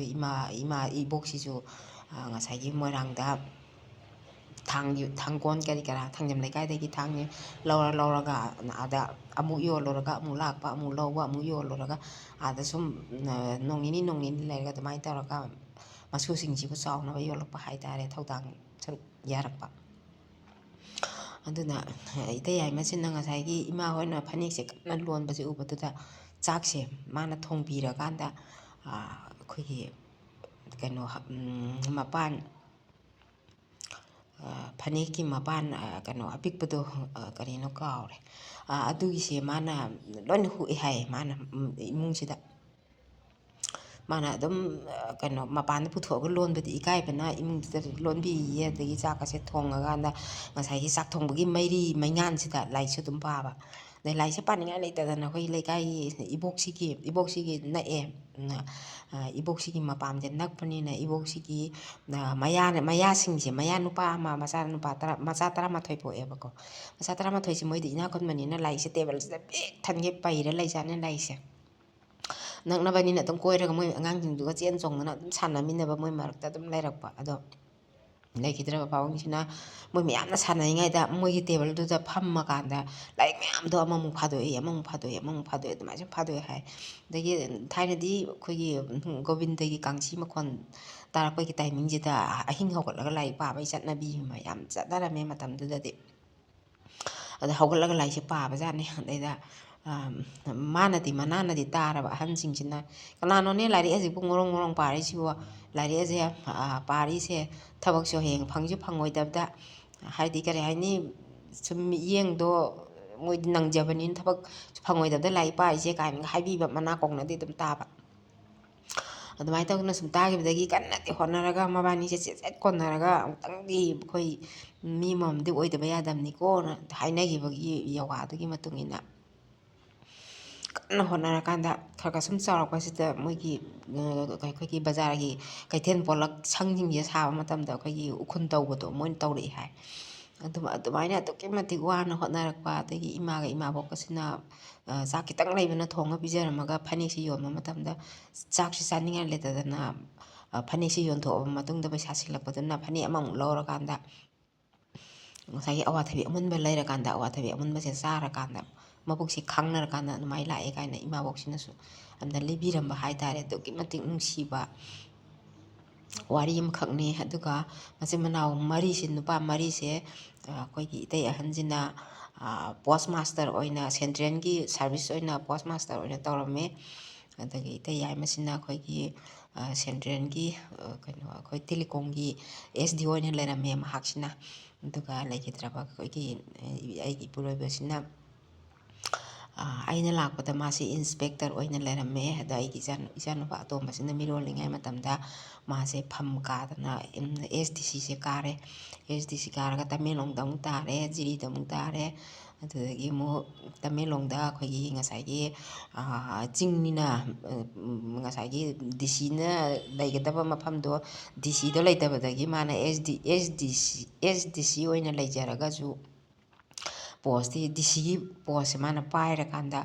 ꯏꯕꯣꯛꯁꯤꯁꯨ ꯉꯁꯥꯏꯒꯤ ꯃꯣꯏꯔꯥꯡꯗ ꯊꯥꯡꯒꯣꯟ ꯀꯔꯤ ꯀꯔꯥ ꯊꯥꯡꯖꯝ ꯂꯩꯀꯥꯏꯗꯒꯤ ꯊꯥꯡꯁꯦ ꯂꯧꯔꯒ ꯑꯥꯗ ꯑꯃꯨꯛ ꯌꯣꯜꯂꯨꯔꯒ ꯑꯃꯨꯛ ꯂꯥꯛꯄ ꯑꯃꯨꯛ ꯂꯧꯕ ꯑꯃꯨꯛ ꯌꯣꯜꯂꯨꯔꯒ ꯑꯥꯗ ꯁꯨꯝ ꯅꯣꯡ ꯅꯤꯅꯤ ꯂꯩꯔꯒ ꯑꯗꯨꯃꯥꯏꯅ ꯇꯧꯔꯒ ꯃꯁꯨꯁꯤꯡꯁꯤꯕꯨ ꯆꯥꯎꯅꯕ ꯌꯣꯜꯂꯛꯄ ꯍꯥꯏꯇꯥꯔꯦ ꯊꯧꯗꯥꯡ ꯁꯔꯨꯛ ꯌꯥꯔꯛꯄ꯫ ꯑꯗꯨꯅ ꯏꯇꯩ ꯌꯥꯏꯃꯁꯤꯅ ꯉꯁꯥꯏꯒꯤ ꯏꯃꯥ ꯍꯣꯏꯅ ꯐꯅꯦꯛꯁꯦ ꯀꯟꯅ ꯂꯣꯟꯕꯁꯦ ꯎꯕꯗꯨꯗ ꯆꯥꯛꯁꯦ ꯃꯥꯅ ꯊꯣꯡꯕꯤꯔꯀꯥꯟꯗ ꯑꯩꯈꯣꯏꯒꯤ ꯀꯩꯅꯣ ꯃꯄꯥꯟ ꯐꯅꯦꯛꯀꯤ ꯃꯄꯥꯟ ꯀꯩꯅꯣ ꯑꯄꯤꯛꯄꯗꯣ ꯀꯔꯤꯅꯣ ꯀꯥꯎꯔꯦ ꯑꯗꯨꯒꯤꯁꯦ ꯃꯥꯅ ꯂꯣꯏꯅ ꯍꯨꯛꯑꯦ ꯍꯥꯏꯌꯦ ꯃꯥꯅ ꯏꯃꯨꯡꯁꯤꯗ ꯃꯥꯅ ꯑꯗꯨꯝ ꯀꯩꯅꯣ ꯃꯄꯥꯟꯗ ꯄꯨꯊꯣꯛꯑꯒ ꯂꯣꯟꯕꯗꯤ ꯏꯀꯥꯏꯕꯅ ꯏꯃꯨꯡꯁꯤꯗ ꯂꯣꯟꯕꯤꯌꯦ ꯑꯗꯒꯤ ꯆꯥꯛꯀꯁꯦ ꯊꯣꯡꯉꯀꯥꯟꯗ ꯉꯁꯥꯏꯒꯤ ꯆꯥꯛ ꯊꯣꯡꯕꯒꯤ ꯃꯩꯉꯥꯟꯁꯤꯗ ꯂꯥꯏꯔꯤꯛꯁꯨ ꯑꯗꯨꯝ ꯄꯥꯕ ꯑꯗꯩ ꯂꯥꯏꯔꯤꯛꯁꯦ ꯄꯥꯅꯤꯡꯉꯥꯏ ꯂꯩꯇꯗꯅ ꯑꯩꯈꯣꯏꯒꯤ ꯂꯩꯀꯥꯏꯒꯤ ꯏꯕꯣꯛꯁꯤꯒꯤ ꯅꯛꯑꯦ ꯏꯕꯣꯛꯁꯤꯒꯤ ꯃꯄꯥꯝꯁꯦ ꯅꯛꯄꯅꯤꯅ ꯏꯕꯣꯛꯁꯤꯒꯤ ꯃꯌꯥꯁꯤꯡꯁꯦ ꯃꯌꯥ ꯅꯨꯄꯥ ꯑꯃ ꯃꯆꯥ 11 ꯄꯣꯛꯑꯦꯕꯀꯣ ꯃꯆꯥ 11ꯁꯦ ꯃꯣꯏꯗꯤ ꯏꯅꯥꯛ ꯈꯨꯟꯕꯅꯤꯅ ꯂꯥꯏꯔꯤꯛꯁꯦ ꯇꯦꯕꯜꯁꯤꯗ ꯄꯤꯛ ꯊꯟꯒꯩ ꯄꯩꯔ ꯂꯩꯖꯥꯠꯅꯤ ꯂꯥꯏꯔꯤꯛꯁꯦ ꯅꯛꯅꯕꯅꯤꯅ ꯑꯗꯨꯝ ꯀꯣꯏꯔꯒ ꯃꯣꯏ ꯑꯉꯥꯡꯁꯤꯡꯗꯨꯒ ꯆꯦꯟ ꯆꯣꯡꯗꯅ ꯑꯗꯨꯝ ꯁꯥꯟꯅꯃꯤꯟꯅꯕ ꯃꯣꯏ ꯃꯔꯛꯇ ꯑꯗꯨꯝ ꯂꯩꯔꯛꯄ ꯑꯗꯣ ꯂꯩꯈꯤꯗ꯭ꯔꯕ ꯄꯥꯕꯨꯡꯁꯤꯅ ꯃꯣꯏ ꯃꯌꯥꯝꯅ ꯁꯥꯟꯅꯔꯤꯉꯩꯗ ꯃꯣꯏꯒꯤ ꯇꯦꯕꯜꯗꯨꯗ ꯐꯝꯃꯀꯥꯟꯗ ꯂꯥꯏꯔꯤꯛ ꯃꯌꯥꯝꯗꯣ ꯑꯃꯃꯨꯛ ꯐꯥꯗꯣꯛꯏ ꯑꯗꯨꯃꯥꯏꯅ ꯁꯨꯝ ꯐꯥꯗꯣꯛꯑꯦ ꯍꯥꯏ ꯑꯗꯒꯤ ꯊꯥꯏꯅꯗꯤ ꯑꯩꯈꯣꯏꯒꯤ ꯒꯣꯕꯤꯟꯗꯒꯤ ꯀꯥꯡꯁꯤ ꯃꯈꯣꯟ ꯇꯥꯔꯛꯄꯒꯤ ꯇꯥꯏꯃꯤꯡꯁꯤꯗ ꯑꯍꯤꯡ ꯍꯧꯒꯠꯂꯒ ꯂꯥꯏꯔꯤꯛ ꯄꯥꯕꯒꯤ ꯆꯠꯅꯕꯤ ꯑꯃ ꯌꯥꯝ ꯆꯠꯅꯔꯝꯃꯦ ꯃꯇꯝꯗꯨꯗꯗꯤ ꯑꯗ ꯍꯧꯒꯠꯂꯒ ꯂꯥꯏꯔꯤꯛꯁꯦ ꯄꯥꯕꯖꯥꯠꯅꯤ ꯑꯗꯩꯗ ꯃꯅꯥꯅꯗꯤ ꯇꯥꯔꯕ ꯑꯍꯟꯁꯤꯡꯁꯤꯅ ꯀꯅꯥꯅꯣꯅꯦ ꯂꯥꯏꯔꯤꯛ ꯍꯧꯖꯤꯛꯄꯨ ꯉꯣꯔꯣꯡ ꯄꯥꯔꯤꯁꯤꯕꯨ ꯂꯥꯏꯔꯤꯛ ꯑꯁꯦ ꯄꯥꯔꯤꯁꯦ ꯊꯕꯛꯁꯨ ꯍꯌꯦꯡ ꯐꯪꯁꯨ ꯐꯪꯉꯣꯏꯗꯕꯗ ꯍꯥꯏꯗꯤ ꯀꯔꯤ ꯍꯥꯏꯅꯤ ꯁꯨꯝ ꯃꯤꯠꯌꯦꯡꯗꯣ ꯃꯣꯏꯗꯤ ꯅꯪꯖꯕꯅꯤꯅ ꯊꯕꯛ ꯐꯪꯉꯣꯏꯗꯕꯗ ꯂꯥꯏꯔꯤꯛ ꯄꯥꯔꯤꯁꯦ ꯀꯥꯏꯅ ꯍꯥꯏꯕꯤꯕ ꯃꯅꯥ ꯀꯣꯡꯅꯗꯤ ꯑꯗꯨꯝ ꯇꯥꯕ ꯑꯗꯨꯃꯥꯏꯅ ꯇꯧꯗꯅ ꯁꯨꯝ ꯇꯥꯈꯤꯕꯗꯒꯤ ꯀꯟꯅꯗꯤ ꯍꯣꯠꯅꯔꯒ ꯃꯕꯥꯅꯤꯁꯦ ꯆꯦꯠ ꯀꯣꯟꯅꯔꯒ ꯑꯃꯨꯛꯇꯪꯗꯤ ꯑꯩꯈꯣꯏ ꯃꯤ ꯑꯃꯃꯝꯗꯤ ꯑꯣꯏꯗꯕ ꯌꯥꯗꯕꯅꯤꯀꯣꯅ ꯍꯥꯏꯅꯈꯤꯕꯒꯤ ꯌꯧꯋꯥꯗꯨꯒꯤ ꯃꯇꯨꯡ ꯏꯟꯅ ꯀꯟꯅ ꯍꯣꯠꯅꯔꯀꯥꯟꯗ ꯈꯔ ꯁꯨꯝ ꯆꯥꯎꯔꯛꯄꯁꯤꯗ ꯃꯣꯏꯒꯤ ꯑꯩꯈꯣꯏꯒꯤ ꯕꯖꯥꯔꯒꯤ ꯀꯩꯊꯦꯜ ꯄꯣꯠꯂꯛ ꯁꯪꯁꯤꯡꯁꯦ ꯁꯥꯕ ꯃꯇꯝꯗ ꯑꯩꯈꯣꯏꯒꯤ ꯎꯈꯨꯟ ꯇꯧꯕꯗꯣ ꯃꯣꯏꯅ ꯇꯧꯔꯛꯏ ꯍꯥꯏ ꯑꯗꯨꯃꯥꯏꯅ ꯑꯗꯨꯛꯀꯤ ꯃꯇꯤꯛ ꯋꯥꯅ ꯍꯣꯠꯅꯔꯛꯄ ꯑꯗꯒꯤ ꯏꯃꯥꯒ ꯏꯃꯥꯕꯣꯛꯀꯁꯤꯅ ꯆꯥꯛ ꯈꯤꯇꯪ ꯂꯩꯕꯅ ꯊꯣꯡꯉ ꯄꯤꯖꯔꯝꯃꯒ ꯐꯅꯦꯛꯁꯤ ꯌꯣꯟꯕ ꯃꯇꯝꯗ ꯆꯥꯛꯁꯤ ꯆꯥꯅꯤꯡꯉꯥꯏ ꯂꯩꯇꯗꯅ ꯐꯅꯦꯛꯁꯤ ꯌꯣꯟꯊꯣꯛꯑꯕ ꯃꯇꯨꯡꯗ ꯄꯩꯁꯥ ꯁꯤꯜꯂꯛꯄꯗꯨꯅ ꯐꯅꯦꯛ ꯑꯃꯃꯨꯛ ꯂꯧꯔꯀꯥꯟꯗ ꯉꯁꯥꯏꯒꯤ ꯑꯋꯥꯊꯕꯤ ꯑꯃꯨꯟꯕ ꯂꯩꯔꯀꯥꯟꯗ ꯑꯋꯥꯊꯕꯤ ꯑꯃꯨꯟꯕꯁꯦ ꯆꯥꯔꯀꯥꯟꯗ ꯃꯕꯨꯛꯁꯤ ꯈꯪꯅꯔꯀꯥꯟꯗ ꯑꯗꯨꯃꯥꯏꯅ ꯂꯥꯛꯑꯦ ꯀꯥꯏꯅ ꯏꯃꯥꯕꯣꯛꯁꯤꯅꯁꯨ ꯑꯝꯇ ꯂꯤꯕꯤꯔꯝꯕ ꯍꯥꯏꯇꯥꯔꯦ ꯑꯗꯨꯛꯀꯤ ꯃꯇꯤꯛ ꯅꯨꯡꯁꯤꯕ ꯋꯥꯔꯤ ꯑꯃꯈꯛꯅꯤ ꯑꯗꯨꯒ ꯃꯆꯤꯟ ꯃꯅꯥꯎ ꯃꯔꯤꯁꯦ ꯅꯨꯄꯥ ꯃꯔꯤꯁꯦ ꯑꯩꯈꯣꯏꯒꯤ ꯏꯇꯩ ꯑꯍꯟꯁꯤꯅ ꯄꯣꯁ ꯃꯥꯁꯇꯔ ꯑꯣꯏꯅ ꯁꯦꯟꯇ꯭ꯔꯦꯜꯒꯤ ꯁꯥꯔꯚꯤꯁ ꯑꯣꯏꯅ ꯄꯣꯁ ꯃꯥꯁꯇꯔ ꯑꯣꯏꯅ ꯇꯧꯔꯝꯃꯦ ꯑꯗꯒꯤ ꯏꯇꯩ ꯌꯥꯏꯃꯁꯤꯅ ꯑꯩꯈꯣꯏꯒꯤ ꯁꯦꯟꯇ꯭ꯔꯦꯜꯒꯤ ꯀꯩꯅꯣ ꯑꯩꯈꯣꯏ ꯇꯦꯂꯤꯀꯣꯝꯒꯤ SD ꯑꯣꯏꯅ ꯂꯩꯔꯝꯃꯦ ꯃꯍꯥꯛꯁꯤꯅ ꯑꯗꯨꯒ ꯂꯩꯈꯤꯗ꯭ꯔꯕ ꯑꯩꯒꯤ ꯏꯄꯨꯔꯣꯏꯕꯁꯤꯅ ꯑꯩꯅ ꯂꯥꯛꯄꯗ ꯃꯥꯁꯤ ꯏꯟꯁꯄꯦꯛꯇꯔ ꯑꯣꯏꯅ ꯂꯩꯔꯝꯃꯦ ꯑꯗ ꯑꯩꯒꯤ ꯏꯆꯥꯅꯨꯄꯥ ꯑꯇꯣꯝꯕꯁꯤꯅ ꯃꯤꯔꯣꯜꯂꯤꯉꯩ ꯃꯇꯝꯗ ꯃꯥꯁꯦ ꯐꯝ ꯀꯥꯗꯅ SDCꯁꯦ ꯀꯥꯔꯦ SDC ꯀꯥꯔꯒ ꯇꯃꯦꯡꯂꯣꯡꯗ ꯑꯃꯨꯛ ꯇꯥꯔꯦ ꯖꯤꯔꯤꯗ ꯑꯃꯨꯛ ꯇꯥꯔꯦ ꯑꯗꯨꯗꯒꯤ ꯑꯃꯨꯛ ꯇꯃꯦꯡꯂꯣꯡꯗ ꯑꯩꯈꯣꯏꯒꯤ ꯉꯁꯥꯏꯒꯤ ꯆꯤꯡꯅꯤꯅ ꯉꯁꯥꯏꯒꯤ DC ꯅ ꯂꯩꯒꯗꯕ ꯃꯐꯝꯗꯣ DC ꯗꯣ ꯂꯩꯇꯕꯗꯒꯤ ꯃꯥꯅ SDC ꯑꯣꯏꯅ ꯂꯩꯖꯔꯒꯁꯨ ꯄꯣꯁꯇꯤ DC ꯒꯤ ꯄꯣꯁꯁꯦ ꯃꯥꯅ ꯄꯥꯏꯔꯀꯥꯟꯗ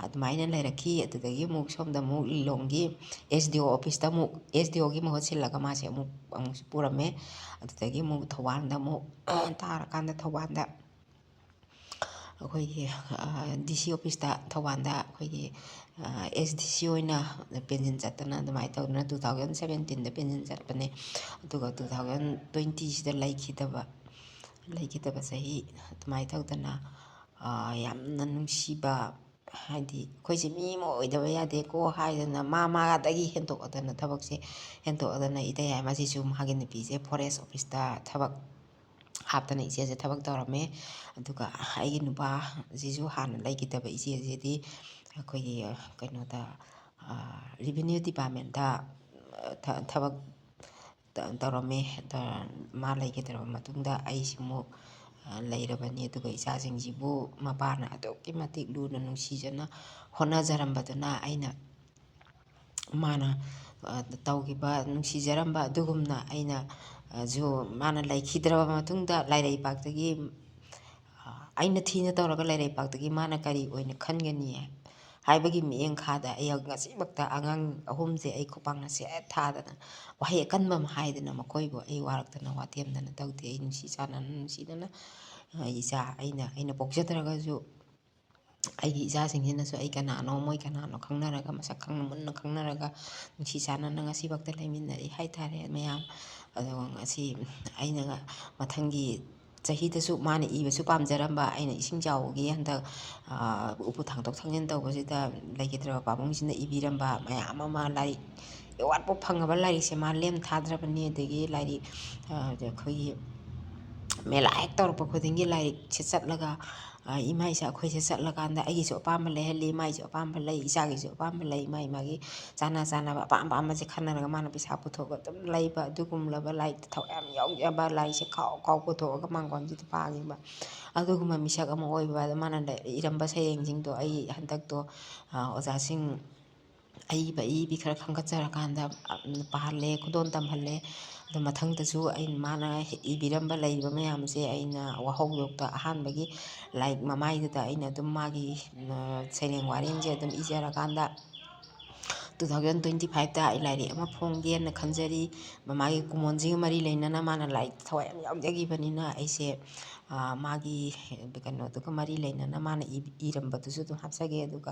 ꯑꯗꯨꯃꯥꯏꯅ ꯂꯩꯔꯛꯈꯤ ꯑꯗꯨꯗꯒꯤ ꯑꯃꯨꯛ ꯁꯣꯝꯗ ꯑꯃꯨꯛ ꯂꯤꯂꯣꯡꯒꯤ SDO ꯑꯣꯐꯤꯁꯇ ꯑꯃꯨꯛ SDOꯒꯤ ꯃꯍꯨꯠ ꯁꯤꯜꯂꯒ ꯃꯥꯁꯦ ꯑꯃꯨꯛꯁꯨ ꯄꯨꯔꯝꯃꯦ ꯑꯗꯨꯗꯒꯤ ꯑꯃꯨꯛ ꯊꯧꯕꯥꯜꯗ ꯑꯃꯨꯛ ꯇꯥꯔꯀꯥꯟꯗ ꯊꯧꯕꯥꯜꯗ ꯑꯩꯈꯣꯏꯒꯤ DC ꯑꯣꯐꯤꯁꯇ ꯊꯧꯕꯥꯜꯗ ꯑꯩꯈꯣꯏꯒꯤ SDC ꯑꯣꯏꯅ ꯄꯦꯟꯁꯤꯟ ꯆꯠꯇꯅ ꯑꯗꯨꯃꯥꯏꯅ ꯇꯧꯗꯅ 2017ꯗ ꯄꯦꯟꯁꯤꯟ ꯆꯠꯄꯅꯦ ꯑꯗꯨꯒ 2020ꯁꯤꯗ ꯂꯩꯈꯤꯗꯕ ꯆꯍꯤ ꯑꯗꯨꯃꯥꯏꯅ ꯇꯧꯗꯅ ꯌꯥꯝꯅ ꯅꯨꯡꯁꯤꯕ ꯍꯥꯏꯗꯤ ꯑꯩꯈꯣꯏꯁꯦ ꯃꯤ ꯑꯃ ꯑꯣꯏꯗꯕ ꯌꯥꯗꯦꯀꯣ ꯍꯥꯏꯗꯅ ꯃꯥꯗꯒꯤ ꯍꯦꯟꯗꯣꯛꯑꯗꯅ ꯊꯕꯛꯁꯦ ꯍꯦꯟꯗꯣꯛꯑꯗꯅ ꯏꯇꯩ ꯌꯥꯏꯃꯁꯤꯁꯨ ꯃꯥꯒꯤ ꯅꯨꯄꯤꯁꯦ ꯐꯣꯔꯦꯁ ꯑꯣꯐꯤꯁꯇ ꯊꯕꯛ ꯍꯥꯞꯇꯅ ꯏꯆꯦꯁꯦ ꯊꯕꯛ ꯇꯧꯔꯝꯃꯦ ꯑꯗꯨꯒ ꯑꯩꯒꯤ ꯅꯨꯄꯥꯁꯤꯁꯨ ꯍꯥꯟꯅ ꯂꯩꯈꯤꯗꯕ ꯏꯆꯦꯁꯤꯗꯤ ꯑꯩꯈꯣꯏꯒꯤ ꯀꯩꯅꯣꯗ ꯔꯤꯚꯤꯅ꯭ꯌꯨ ꯗꯤꯄꯥꯔꯠꯃꯦꯟꯇ ꯊꯕꯛ ꯇꯧꯔꯝꯃꯦ ꯃꯥ ꯂꯩꯈꯤꯗ꯭ꯔꯕ ꯃꯇꯨꯡꯗ ꯑꯩꯁꯤꯃꯨꯛ ꯂꯩꯔꯕꯅꯤ ꯑꯗꯨꯒ ꯏꯆꯥꯁꯤꯡꯁꯤꯕꯨ ꯃꯄꯥꯅ ꯑꯗꯨꯛꯀꯤ ꯃꯇꯤꯛ ꯂꯨꯅ ꯅꯨꯡꯁꯤꯖꯅ ꯍꯣꯠꯅꯖꯔꯝꯕꯗꯨꯅ ꯑꯩꯅ ꯃꯥꯅ ꯇꯧꯈꯤꯕ ꯅꯨꯡꯁꯤꯖꯔꯝꯕ ꯑꯗꯨꯒꯨꯝꯅ ꯑꯩꯅꯁꯨ ꯃꯥꯅ ꯂꯩꯈꯤꯗ꯭ꯔꯕ ꯃꯇꯨꯡꯗ ꯂꯩꯔꯩꯄꯥꯛꯇꯒꯤ ꯑꯩꯅ ꯊꯤꯅ ꯇꯧꯔꯒ ꯂꯩꯔꯩꯄꯥꯛꯇꯒꯤ ꯃꯥꯅ ꯀꯔꯤ ꯑꯣꯏꯅ ꯈꯟꯒꯅꯤ ꯍꯥꯏꯕꯒꯤ ꯃꯤꯠꯌꯦꯡꯈꯥꯗ ꯑꯩ ꯉꯁꯤꯃꯛꯇ ꯑꯉꯥꯡ ꯑꯍꯨꯝꯁꯦ ꯑꯩ ꯈꯨꯄꯥꯛꯅ ꯁꯦꯠ ꯊꯥꯗꯅ ꯋꯥꯍꯩ ꯑꯀꯟꯕ ꯑꯃ ꯍꯥꯏꯗꯅ ꯃꯈꯣꯏꯕꯨ ꯑꯩ ꯋꯥꯔꯛꯇꯅ ꯋꯥꯇꯦꯝꯗꯅ ꯇꯧꯗꯦ꯫ ꯑꯩ ꯅꯨꯡꯁꯤ ꯆꯥꯟꯅꯅ ꯅꯨꯡꯁꯤꯅꯅ ꯏꯆꯥ ꯑꯩꯅ ꯄꯣꯛꯆꯗ꯭ꯔꯒꯁꯨ ꯑꯩꯒꯤ ꯏꯆꯥꯁꯤꯡꯁꯤꯅꯁꯨ ꯑꯩ ꯀꯅꯥꯅꯣ ꯃꯣꯏ ꯀꯅꯥꯅꯣ ꯈꯪꯅꯔꯒ ꯃꯁꯛ ꯈꯪꯅ ꯃꯨꯟꯅ ꯈꯪꯅꯔꯒ ꯅꯨꯡꯁꯤ ꯆꯥꯟꯅꯅ ꯉꯁꯤꯐꯥꯎꯗ ꯂꯩꯃꯤꯟꯅꯔꯤ ꯍꯥꯏꯇꯥꯔꯦ ꯃꯌꯥꯝ꯫ ꯑꯗꯣ ꯉꯁꯤ ꯑꯩꯅ ꯃꯊꯪꯒꯤ ꯆꯍꯤꯗꯁꯨ ꯃꯥꯅ ꯏꯕꯁꯨ ꯄꯥꯝꯖꯔꯝꯕ ꯑꯩꯅ ꯏꯁꯤꯡ ꯆꯥꯎꯕꯒꯤ ꯍꯟꯗꯛ ꯎꯄꯨ ꯊꯥꯡꯗꯣꯛ ꯊꯥꯡꯖꯤꯟ ꯇꯧꯕꯁꯤꯗ ꯂꯩꯈꯤꯗ꯭ꯔꯕ ꯄꯥꯕꯨꯡꯁꯤꯅ ꯏꯕꯤꯔꯝꯕ ꯃꯌꯥꯝ ꯑꯃ ꯂꯥꯏꯔꯤꯛ ꯑꯦꯋꯥꯔꯗꯐꯥꯎ ꯐꯪꯉꯕ ꯂꯥꯏꯔꯤꯛꯁꯦ ꯃꯥ ꯂꯦꯝ ꯊꯥꯗ꯭ꯔꯕꯅꯤ꯫ ꯑꯗꯒꯤ ꯂꯥꯏꯔꯤꯛ ꯑꯩꯈꯣꯏꯒꯤ ꯃꯦꯂꯥ ꯍꯦꯛ ꯇꯧꯔꯛꯄ ꯈꯨꯗꯤꯡꯒꯤ ꯂꯥꯏꯔꯤꯛꯁꯦ ꯆꯠꯂꯒ ꯏꯃꯥ ꯏꯆꯥ ꯑꯩꯈꯣꯏꯁꯦ ꯆꯠꯂꯀꯥꯟꯗ ꯑꯩꯒꯤꯁꯨ ꯑꯄꯥꯝꯕ ꯂꯩꯍꯜꯂꯤ, ꯃꯥꯒꯤꯁꯨ ꯑꯄꯥꯝꯕ ꯂꯩ, ꯏꯆꯥꯒꯤꯁꯨ ꯑꯄꯥꯝꯕ ꯂꯩ, ꯃꯥꯒꯤ ꯆꯥꯟꯅ ꯆꯥꯟꯅꯕ ꯑꯄꯥꯝ ꯑꯄꯥꯝꯕꯁꯦ ꯈꯟꯅꯔꯒ ꯃꯥꯅ ꯄꯩꯁꯥ ꯄꯨꯊꯣꯛꯑꯒ ꯑꯗꯨꯝ ꯂꯩꯕ ꯑꯗꯨꯒꯨꯝꯂꯕ ꯂꯥꯏꯔꯤꯛꯇ ꯊꯋꯥꯏ ꯌꯥꯝ ꯌꯥꯎꯖꯕ ꯂꯥꯏꯔꯤꯛꯁꯦ ꯈꯥꯎ ꯄꯨꯊꯣꯛꯑꯒ ꯃꯥꯡꯒꯣꯟꯁꯤꯗ ꯄꯥꯡꯉꯤꯕ ꯑꯗꯨꯒꯨꯝꯕ ꯃꯤꯁꯛ ꯑꯃ ꯑꯣꯏꯕ꯫ ꯑꯗ ꯃꯥꯅ ꯏꯔꯝꯕ ꯁꯩꯔꯦꯡꯁꯤꯡꯗꯣ ꯑꯩ ꯍꯟꯗꯛꯇꯣ ꯑꯣꯖꯥꯁꯤꯡ ꯑꯏꯕ ꯑꯏꯕꯤ ꯈꯔ ꯈꯟꯒꯠꯆꯔꯀꯥꯟꯗ ꯄꯥꯍꯜꯂꯦ, ꯈꯨꯗꯣꯜ ꯇꯝꯍꯜꯂꯦ꯫ ꯑꯗꯣ ꯃꯊꯪꯗꯁꯨ ꯃꯥꯅ ꯏꯕꯤꯔꯝꯕ ꯂꯩꯔꯤꯕ ꯃꯌꯥꯝꯁꯦ ꯑꯩꯅ ꯋꯥꯍꯧꯗꯣꯛꯇ ꯑꯍꯥꯟꯕꯒꯤ ꯂꯥꯏꯔꯤꯛ ꯃꯃꯥꯏꯗꯨꯗ ꯑꯩꯅ ꯑꯗꯨꯝ ꯃꯥꯒꯤ ꯁꯩꯔꯦꯡ ꯋꯥꯔꯦꯡꯁꯦ ꯑꯗꯨꯝ ꯏꯖꯔꯀꯥꯟꯗ 2025ꯗ ꯑꯩ ꯂꯥꯏꯔꯤꯛ ꯑꯃ ꯐꯣꯡꯒꯦꯅ ꯈꯟꯖꯔꯤ꯫ ꯃꯥꯒꯤ ꯀꯨꯃꯣꯟꯁꯤꯒ ꯃꯔꯤ ꯂꯩꯅꯅ ꯃꯥꯅ ꯂꯥꯏꯔꯤꯛꯇ ꯊꯋꯥꯏ ꯌꯥꯝ ꯌꯥꯎꯖꯈꯤꯕꯅꯤꯅ ꯑꯩꯁꯦ ꯃꯥꯒꯤ ꯀꯩꯅꯣꯗꯨꯒ ꯃꯔꯤ ꯂꯩꯅꯅ ꯃꯥꯅ ꯏꯔꯝꯕꯗꯨꯁꯨ ꯑꯗꯨꯝ ꯍꯥꯞꯆꯒꯦ꯫ ꯑꯗꯨꯒ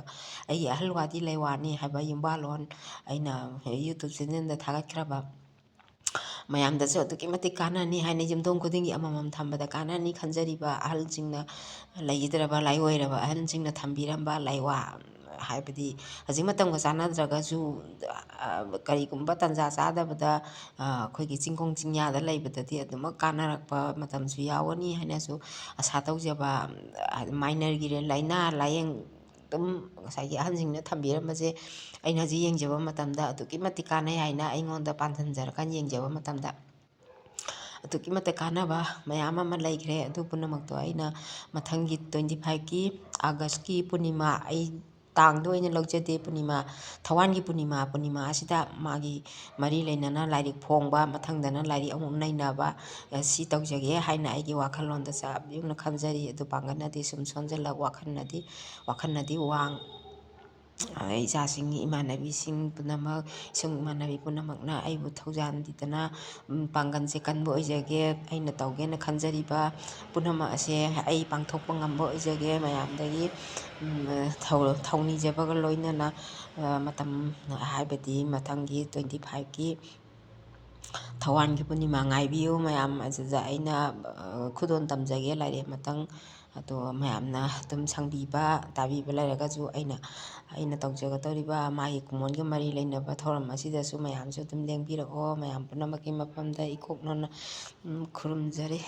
ꯑꯩꯒꯤ ꯑꯍꯜ ꯋꯥꯗꯤ ꯂꯩꯋꯥꯅꯤ ꯍꯥꯏꯕ ꯌꯨꯝꯕꯥꯜꯂꯣꯟ ꯑꯩꯅ ꯌꯨꯇꯨꯕ ꯆꯦꯅꯦꯜꯗ ꯊꯥꯒꯠꯈ꯭ꯔꯕ ꯃꯌꯥꯝꯗꯁꯨ ꯑꯗꯨꯛꯀꯤ ꯃꯇꯤꯛ ꯀꯥꯟꯅꯅꯤ ꯍꯥꯏꯅ ꯌꯨꯝꯊꯣꯡ ꯈꯨꯗꯤꯡꯒꯤ ꯑꯃꯃꯝ ꯊꯝꯕꯗ ꯀꯥꯟꯅꯅꯤ ꯈꯟꯖꯔꯤꯕ ꯑꯍꯜꯁꯤꯡꯅ ꯂꯩꯈꯤꯗ꯭ꯔꯕ ꯂꯥꯏꯑꯣꯏꯔꯕ ꯑꯍꯟꯁꯤꯡꯅ ꯊꯝꯕꯤꯔꯝꯕ ꯂꯥꯏꯋꯥ ꯍꯥꯏꯕꯗꯤ ꯍꯧꯖꯤꯛ ꯃꯇꯝꯒ ꯆꯥꯟꯅꯗ꯭ꯔꯒꯁꯨ ꯀꯔꯤꯒꯨꯝꯕ ꯇꯟꯖꯥ ꯆꯥꯗꯕꯗ ꯑꯩꯈꯣꯏꯒꯤ ꯆꯤꯡꯈꯣꯡ ꯆꯤꯡꯌꯥꯗ ꯂꯩꯕꯗꯗꯤ ꯑꯗꯨꯃꯛ ꯀꯥꯟꯅꯔꯛꯄ ꯃꯇꯝꯁꯨ ꯌꯥꯎꯒꯅꯤ ꯍꯥꯏꯅꯁꯨ ꯑꯁꯥ ꯇꯧꯖꯕ ꯃꯥꯏꯅꯔꯒꯤ ꯂꯥꯏꯅꯥ ꯂꯥꯏꯌꯦꯡ ꯑꯗꯨꯝ ꯉꯁꯥꯏꯒꯤ ꯑꯍꯟꯁꯤꯡꯅ ꯊꯝꯕꯤꯔꯝꯕꯁꯦ ꯑꯩꯅ ꯍꯧꯖꯤꯛ ꯌꯦꯡꯖꯕ ꯃꯇꯝꯗ ꯑꯗꯨꯛꯀꯤ ꯃꯇꯤꯛ ꯀꯥꯟꯅꯩ ꯍꯥꯏꯅ ꯑꯩꯉꯣꯟꯗ ꯄꯥꯟꯁꯤꯟꯖꯔꯀꯥꯟ ꯌꯦꯡꯖꯕ ꯃꯇꯝꯗ ꯑꯗꯨꯛꯀꯤ ꯃꯇꯤꯛ ꯀꯥꯟꯅꯕ ꯃꯌꯥꯝ ꯑꯃ ꯂꯩꯈ꯭ꯔꯦ꯫ ꯑꯗꯨ ꯄꯨꯝꯅꯃꯛꯇꯣ ꯑꯩꯅ ꯃꯊꯪꯒꯤ 25ꯒꯤ ꯑꯥꯒꯁꯀꯤ ꯄꯨꯔꯅꯤꯃꯥ ꯑꯩ ꯇꯥꯡꯗ ꯑꯣꯏꯅ ꯂꯧꯖꯗꯦ, ꯄꯨꯔꯅꯤꯃꯥ ꯊꯧꯋꯥꯟꯒꯤ ꯄꯨꯔꯅꯤꯃꯥ ꯑꯁꯤꯗ ꯃꯥꯒꯤ ꯃꯔꯤ ꯂꯩꯅꯅ ꯂꯥꯏꯔꯤꯛ ꯐꯣꯡꯕ, ꯃꯊꯪꯗꯅ ꯂꯥꯏꯔꯤꯛ ꯑꯃꯨꯛ ꯅꯩꯅꯕ ꯁꯤ ꯇꯧꯖꯒꯦ ꯍꯥꯏꯅ ꯑꯩꯒꯤ ꯋꯥꯈꯜꯂꯣꯟꯗ ꯆꯞ ꯌꯨꯡꯅ ꯈꯟꯖꯔꯤ꯫ ꯑꯗꯨ ꯄꯥꯡꯒꯜꯅꯗꯤ ꯁꯨꯝ ꯁꯣꯟꯖꯜꯂꯛ ꯋꯥꯈꯜꯅꯗꯤ ꯋꯥꯡ ꯏꯆꯥꯁꯤꯡ ꯏꯃꯥꯟꯅꯕꯤꯁꯤꯡ ꯄꯨꯝꯅꯃꯛ ꯏꯁꯨꯡ ꯏꯃꯥꯟꯅꯕꯤ ꯄꯨꯝꯅꯃꯛꯅ ꯑꯩꯕꯨ ꯊꯧꯖꯥꯟꯕꯤꯗꯅ ꯄꯥꯡꯒꯜꯁꯦ ꯀꯟꯕ ꯑꯣꯏꯖꯒꯦ, ꯑꯩꯅ ꯇꯧꯒꯦꯅ ꯈꯟꯖꯔꯤꯕ ꯄꯨꯝꯅꯃꯛ ꯑꯁꯦ ꯑꯩ ꯄꯥꯡꯊꯣꯛꯄ ꯉꯝꯕ ꯑꯣꯏꯖꯒꯦ ꯃꯌꯥꯝꯗꯒꯤ ꯊꯧꯅꯤꯖꯕꯒ ꯂꯣꯏꯅꯅ ꯃꯇꯝ ꯍꯥꯏꯕꯗꯤ ꯃꯊꯪꯒꯤ 25ꯒꯤ ꯊꯧꯋꯥꯟꯒꯤ ꯄꯨꯔꯅꯤꯃꯥ ꯉꯥꯏꯕꯤꯌꯨ ꯃꯌꯥꯝ꯫ ꯑꯗꯨꯗ ꯑꯩꯅ ꯈꯨꯗꯣꯜ ꯇꯝꯖꯒꯦ ꯂꯥꯏꯔꯤꯛ ꯑꯃꯇꯪ꯫ ꯑꯗꯣ ꯃꯌꯥꯝꯅ ꯑꯗꯨꯝ ꯁꯪꯕꯤꯕ ꯇꯥꯕꯤꯕ ꯂꯩꯔꯒꯁꯨ ꯑꯩꯅ ꯇꯧꯖꯒꯗꯧꯔꯤꯕ ꯃꯥꯒꯤ ꯀꯨꯃꯣꯟꯒ ꯃꯔꯤ ꯂꯩꯅꯕ ꯊꯧꯔꯝ ꯑꯁꯤꯗꯁꯨ ꯃꯌꯥꯝꯁꯨ ꯑꯗꯨꯝ ꯂꯦꯡꯕꯤꯔꯛꯑꯣ꯫ ꯃꯌꯥꯝ ꯄꯨꯝꯅꯃꯛꯀꯤ ꯃꯐꯝꯗ ꯏꯀꯣꯛꯅꯅ ꯈꯨꯔꯨꯝꯖꯔꯤ꯫